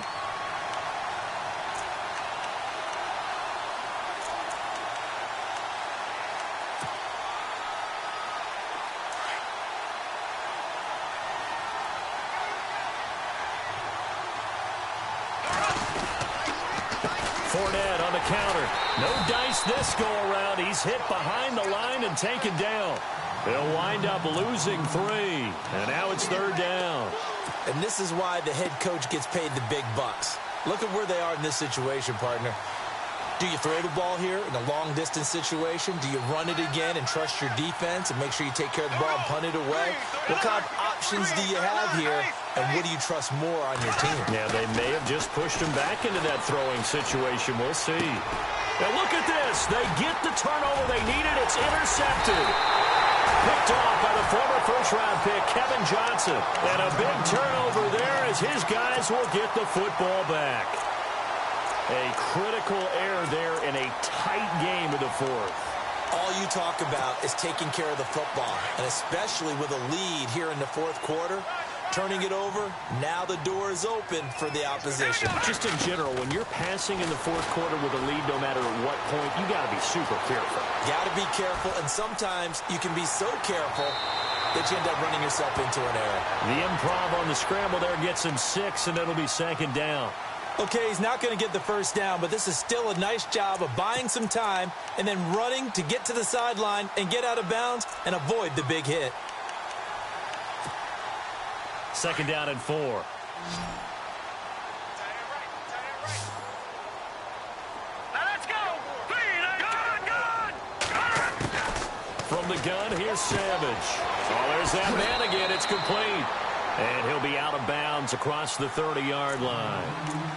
Fournette on the counter. No dice this go around. He's hit behind the line and taken down. They'll wind up losing 3. And now it's 3rd down. And this is why the head coach gets paid the big bucks. Look at where they are in this situation, partner. Do you throw the ball here in a long-distance situation? Do you run it again and trust your defense and make sure you take care of the ball and punt it away? What kind of options do you have here, and what do you trust more on your team? Yeah, they may have just pushed him back into that throwing situation. We'll see. Now look at this. They get the turnover they needed. It's intercepted. Picked off by the former first-round pick, Kevin Johnson. And a big turnover there as his guys will get the football back. A critical error there in a tight game in the 4th. All you talk about is taking care of the football, and especially with a lead here in the 4th quarter. Turning it over, now the door is open for the opposition. Just in general, when you're passing in the 4th quarter with a lead, no matter at what point, you got to be super careful. Got to be careful, and sometimes you can be so careful that you end up running yourself into an error. The improv on the scramble there gets him 6, and it'll be 2nd down. Okay, he's not going to get the first down, but this is still a nice job of buying some time and then running to get to the sideline and get out of bounds and avoid the big hit. 2nd down and 4. Now let's go. From the gun, here's Savage. Oh, there's that man again. It's complete. And he'll be out of bounds across the 30-yard line.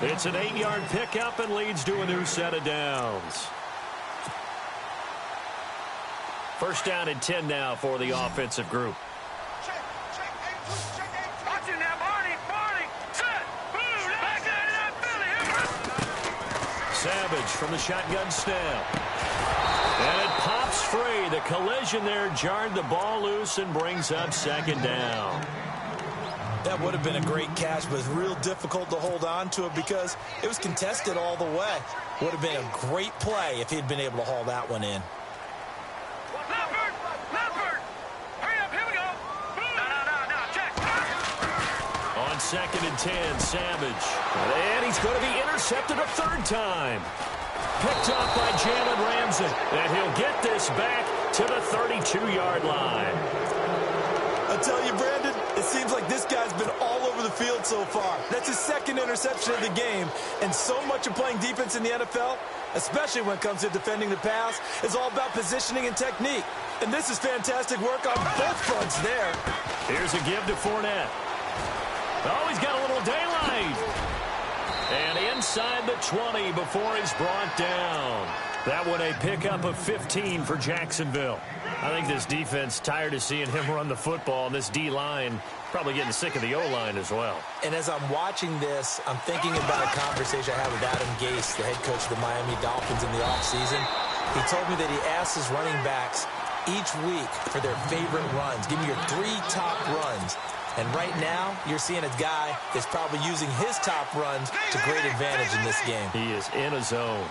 It's an 8-yard pickup and leads to a new set of downs. 1st down and 10 now for the offensive group. Watch it now, Barney. Set. Boom. Back there to that Philly. Savage from the shotgun snap. And it pops free. The collision there jarred the ball loose and brings up 2nd down. That would have been a great catch, but it's real difficult to hold on to it because it was contested all the way. Would have been a great play if he'd been able to haul that one in. Leopard. Hurry up, here we go. No, check. On 2nd and 10, Savage. And he's going to be intercepted a 3rd time. Picked off by Jalen Ramsey. And he'll get this back to the 32-yard line. I tell you, Brandon, it seems like this guy's been all over the field so far. That's his 2nd interception of the game. And so much of playing defense in the NFL, especially when it comes to defending the pass, is all about positioning and technique. And this is fantastic work on both fronts there. Here's a give to Fournette. Oh, he's got a little daylight. And inside the 20 before he's brought down. That one a pickup of 15 for Jacksonville. I think this defense tired of seeing him run the football, and this D-line probably getting sick of the O-line as well. And as I'm watching this, I'm thinking about a conversation I had with Adam Gase, the head coach of the Miami Dolphins in the offseason. He told me that he asked his running backs each week for their favorite runs. Give me your 3 top runs. And right now, you're seeing a guy that's probably using his top runs to great advantage in this game. He is in a zone.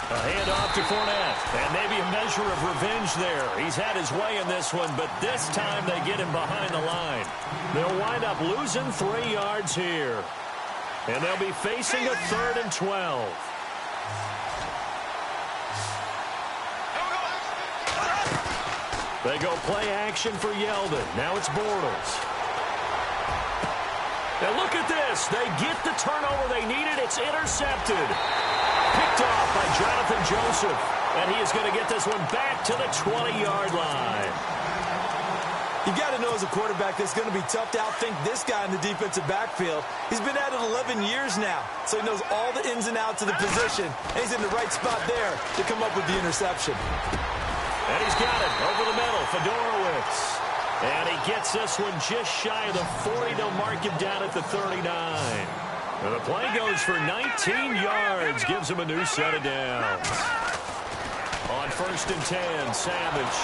A handoff to Fournette, and maybe a measure of revenge there. He's had his way in this one, but this time they get him behind the line. They'll wind up losing 3 yards here, and they'll be facing a 3rd and 12. They go play action for Yeldon. Now it's Bortles. And look at this. They get the turnover they needed. It's intercepted. Picked off by Jonathan Joseph. And he is going to get this one back to the 20-yard line. You got to know as a quarterback it's going to be tough to outthink this guy in the defensive backfield. He's been at it 11 years now, so he knows all the ins and outs of the position. And he's in the right spot there to come up with the interception. And he's got it over the middle. Fedorowicz. And he gets this one just shy of the 40. They'll mark him down at the 39. And the play goes for 19 yards. Gives him a new set of downs. On 1st and 10, Savage.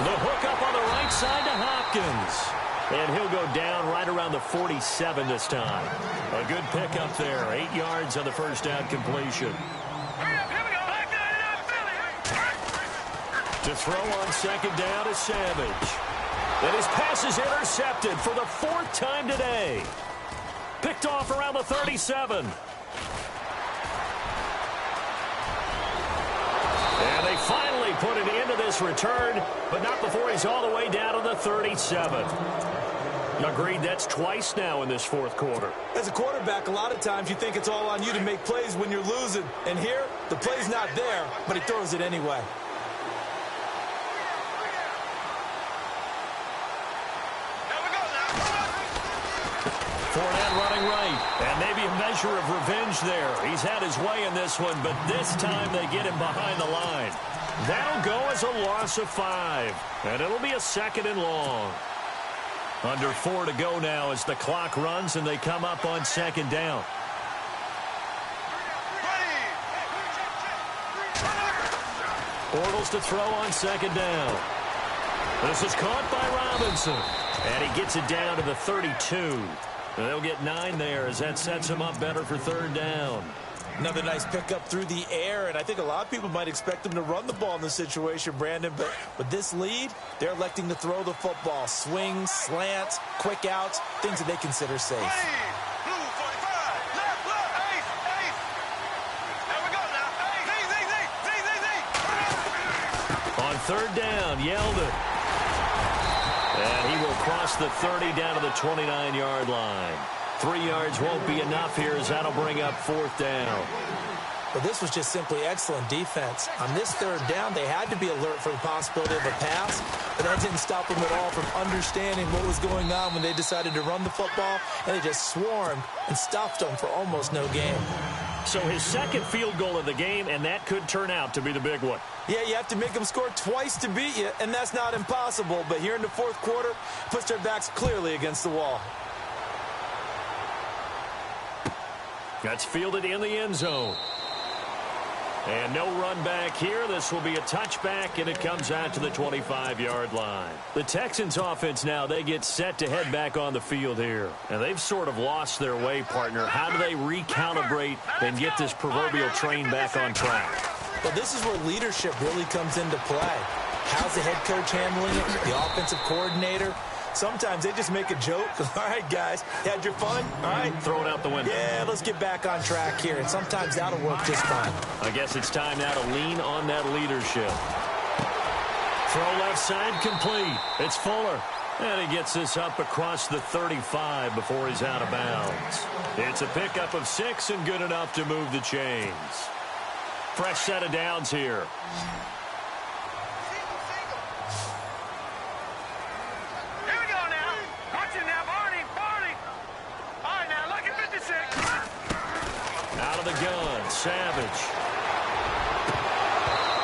The hook up on the right side to Hopkins. And he'll go down right around the 47 this time. A good pickup there. 8 yards on the 1st down completion. To throw on 2nd down is Savage. And his pass is intercepted for the 4th time today. Picked off around the 37. And they finally put an end to this return, but not before he's all the way down to the 37. Agreed, that's twice now in this 4th quarter. As a quarterback, a lot of times you think it's all on you to make plays when you're losing. And here, the play's not there, but he throws it anyway. Fournette running right, and maybe a measure of revenge there. He's had his way in this one, but this time they get him behind the line. That'll go as a loss of 5, and it'll be a 2nd and long. Under 4 to go now as the clock runs, and they come up on 2nd down. Bortles to throw on 2nd down. This is caught by Robinson, and he gets it down to the 32. They'll get 9 there as that sets him up better for 3rd down. Another nice pickup through the air, and I think a lot of people might expect them to run the ball in this situation, Brandon, but with this lead, they're electing to throw the football. Swings, slants, quick outs, things that they consider safe. Blue 45, left, ace. There we go now. Z. On third down, Yeldon. And he will cross the 30 down to the 29-yard line. 3 yards won't be enough here as that'll bring up fourth down. Well, this was just simply excellent defense. On this third down, they had to be alert for the possibility of a pass, but that didn't stop them at all from understanding what was going on when they decided to run the football, and they just swarmed and stuffed them for almost no gain. So his second field goal of the game, and that could turn out to be the big one. Yeah, you have to make them score twice to beat you, and that's not impossible. But here in the fourth quarter, puts their backs clearly against the wall. That's fielded in the end zone. And no run back here. This will be a touchback, and it comes out to the 25-yard line. The Texans offense now, they get set to head back on the field here. And they've sort of lost their way, partner. How do they recalibrate and get this proverbial train back on track? Well, this is where leadership really comes into play. How's the head coach handling it? The offensive coordinator? Sometimes they just make a joke. All right, guys, you had your fun? All right. Throw it out the window. Yeah, let's get back on track here. And sometimes that'll work just fine. I guess it's time now to lean on that leadership. Throw left side complete. It's Fuller. And he gets this up across the 35 before he's out of bounds. It's a pickup of 6 and good enough to move the chains. Fresh set of downs here. Savage.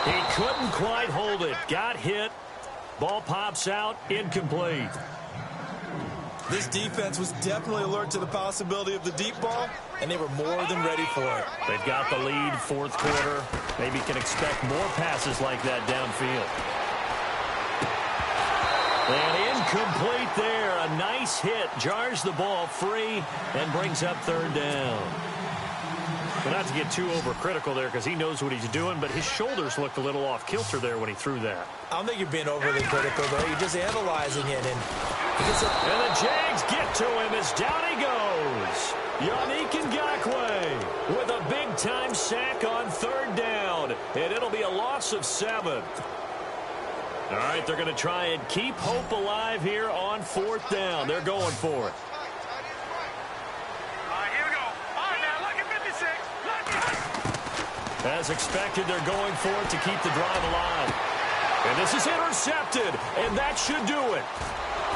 He couldn't quite hold it. Got hit. Ball pops out. Incomplete. This defense was definitely alert to the possibility of the deep ball, and they were more than ready for it. They've got the lead, fourth quarter. Maybe can expect more passes like that downfield. And incomplete there. A nice hit. Jars the ball free and brings up third down. Well, not to get too overcritical there because he knows what he's doing, but his shoulders looked a little off kilter there when he threw that. I don't think you're being overly critical, though. You're just analyzing it. And the Jags get to him as down he goes. Yannick Ngakoue with a big-time sack on third down, and it'll be a loss of 7. All right, they're going to try and keep hope alive here on fourth down. They're going for it. As expected, they're going for it to keep the drive alive. And this is intercepted, and that should do it.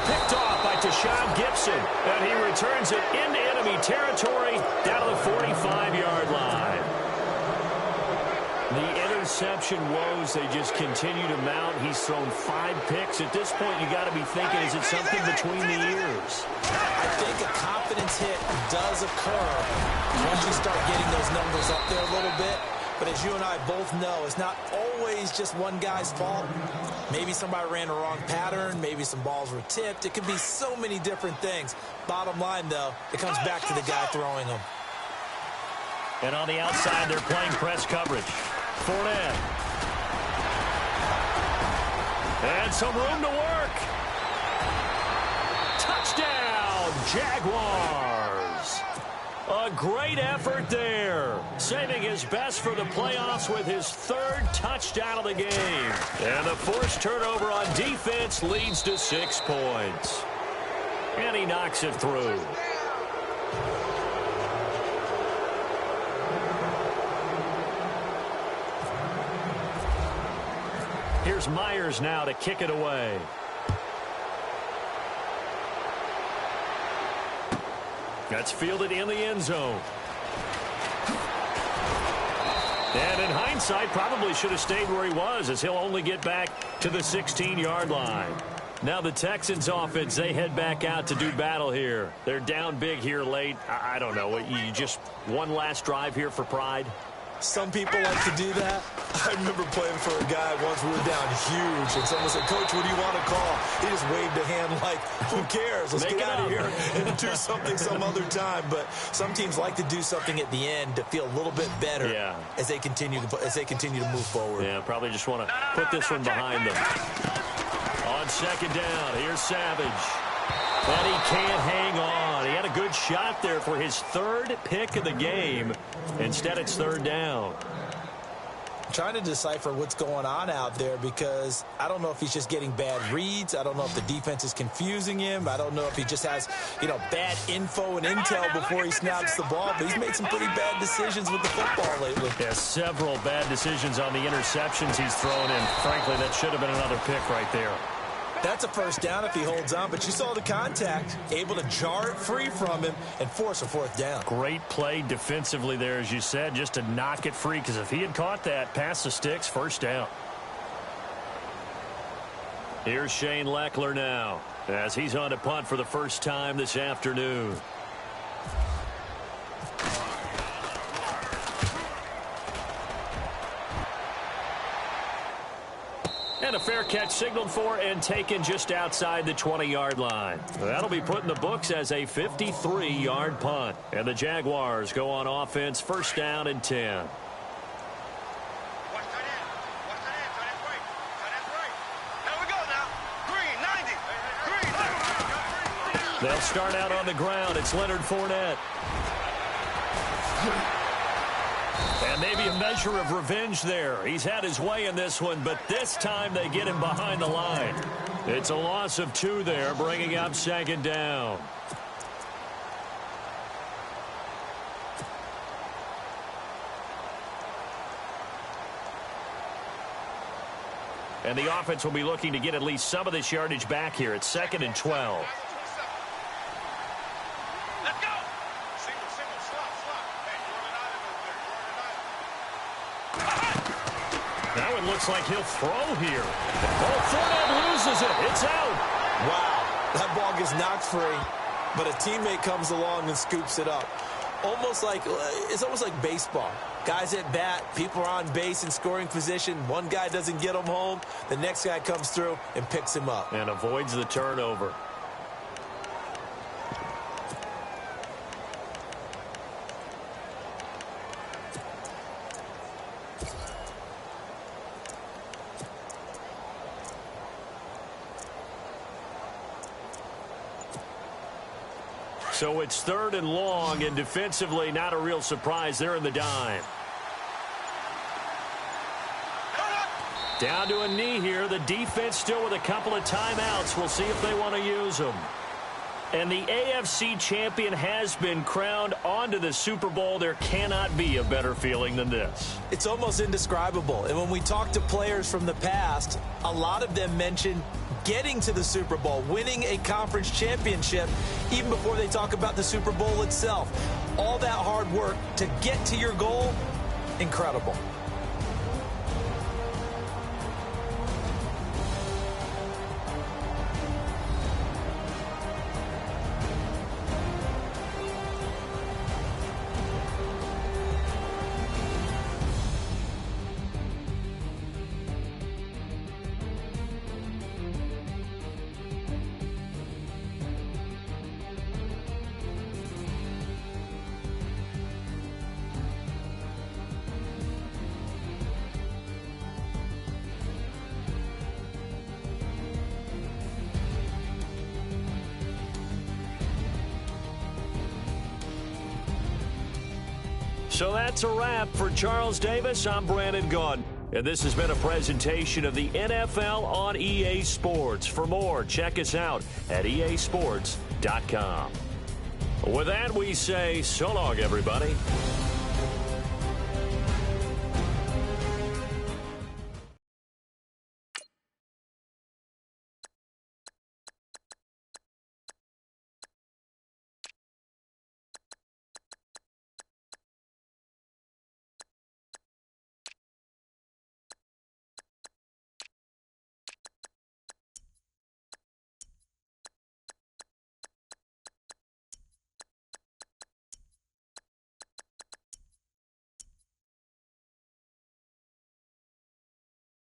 Picked off by Tashawn Gibson, and he returns it into enemy territory down to the 45-yard line. The interception woes, they just continue to mount. He's thrown 5 picks. At this point, you got to be thinking, is it something between the ears? I think a confidence hit does occur once you start getting those numbers up there a little bit. But as you and I both know, it's not always just one guy's fault. Maybe somebody ran the wrong pattern. Maybe some balls were tipped. It could be so many different things. Bottom line, though, it comes back to the guy throwing them. And on the outside, they're playing press coverage. Fournette. And some room to work. Touchdown, Jaguars. A great effort there. Saving his best for the playoffs with his 3rd touchdown of the game. And the forced turnover on defense leads to 6 points. And he knocks it through. Here's Myers now to kick it away. That's fielded in the end zone. And in hindsight, probably should have stayed where he was, as he'll only get back to the 16-yard line. Now the Texans offense, they head back out to do battle here. They're down big here late. I don't know. You just one last drive here for pride? Some people like to do that. I remember playing for a guy once. We were down huge, and someone said, "Coach, what do you want to call?" He just waved a hand like, "Who cares? Let's get out of here and do something some other time." But some teams like to do something at the end to feel a little bit better as they continue to move forward. Yeah, probably just want to put this one behind them. On second down, here's Savage. And he can't hang on. He had a good shot there for his third pick of the game. Instead, it's third down. I'm trying to decipher what's going on out there because I don't know if he's just getting bad reads. I don't know if the defense is confusing him. I don't know if he just has, bad info and intel before he snaps the ball. But he's made some pretty bad decisions with the football lately. Yeah, several bad decisions on the interceptions he's thrown in. Frankly, that should have been another pick right there. That's a first down if he holds on, but you saw the contact, able to jar it free from him and force a fourth down. Great play defensively there, as you said, just to knock it free, because if he had caught that, past the sticks, first down. Here's Shane Leckler now, as he's on to punt for the first time this afternoon. And a fair catch signaled for and taken just outside the 20-yard line. That'll be put in the books as a 53-yard punt. And the Jaguars go on offense, first down and 10. They'll start out on the ground. It's Leonard Fournette. And maybe a measure of revenge there. He's had his way in this one, but this time they get him behind the line. It's a loss of 2 there, bringing up second down. And the offense will be looking to get at least some of this yardage back here. It's 2nd and 12. That one looks like he'll throw here. Oh, Fournette loses it. It's out. Wow, that ball gets knocked free, but a teammate comes along and scoops it up. It's almost like baseball. Guys at bat, people are on base in scoring position. One guy doesn't get him home. The next guy comes through and picks him up. And avoids the turnover. So it's 3rd and long, and defensively not a real surprise. They're in the dime. Down to a knee here. The defense still with a couple of timeouts. We'll see if they want to use them. And the AFC champion has been crowned onto the Super Bowl. There cannot be a better feeling than this. It's almost indescribable. And when we talk to players from the past, a lot of them mention getting to the Super Bowl, winning a conference championship, even before they talk about the Super Bowl itself. All that hard work to get to your goal, incredible. So that's a wrap for Charles Davis. I'm Brandon Gaudin. And this has been a presentation of the NFL on EA Sports. For more, check us out at easports.com. With that, we say so long, everybody.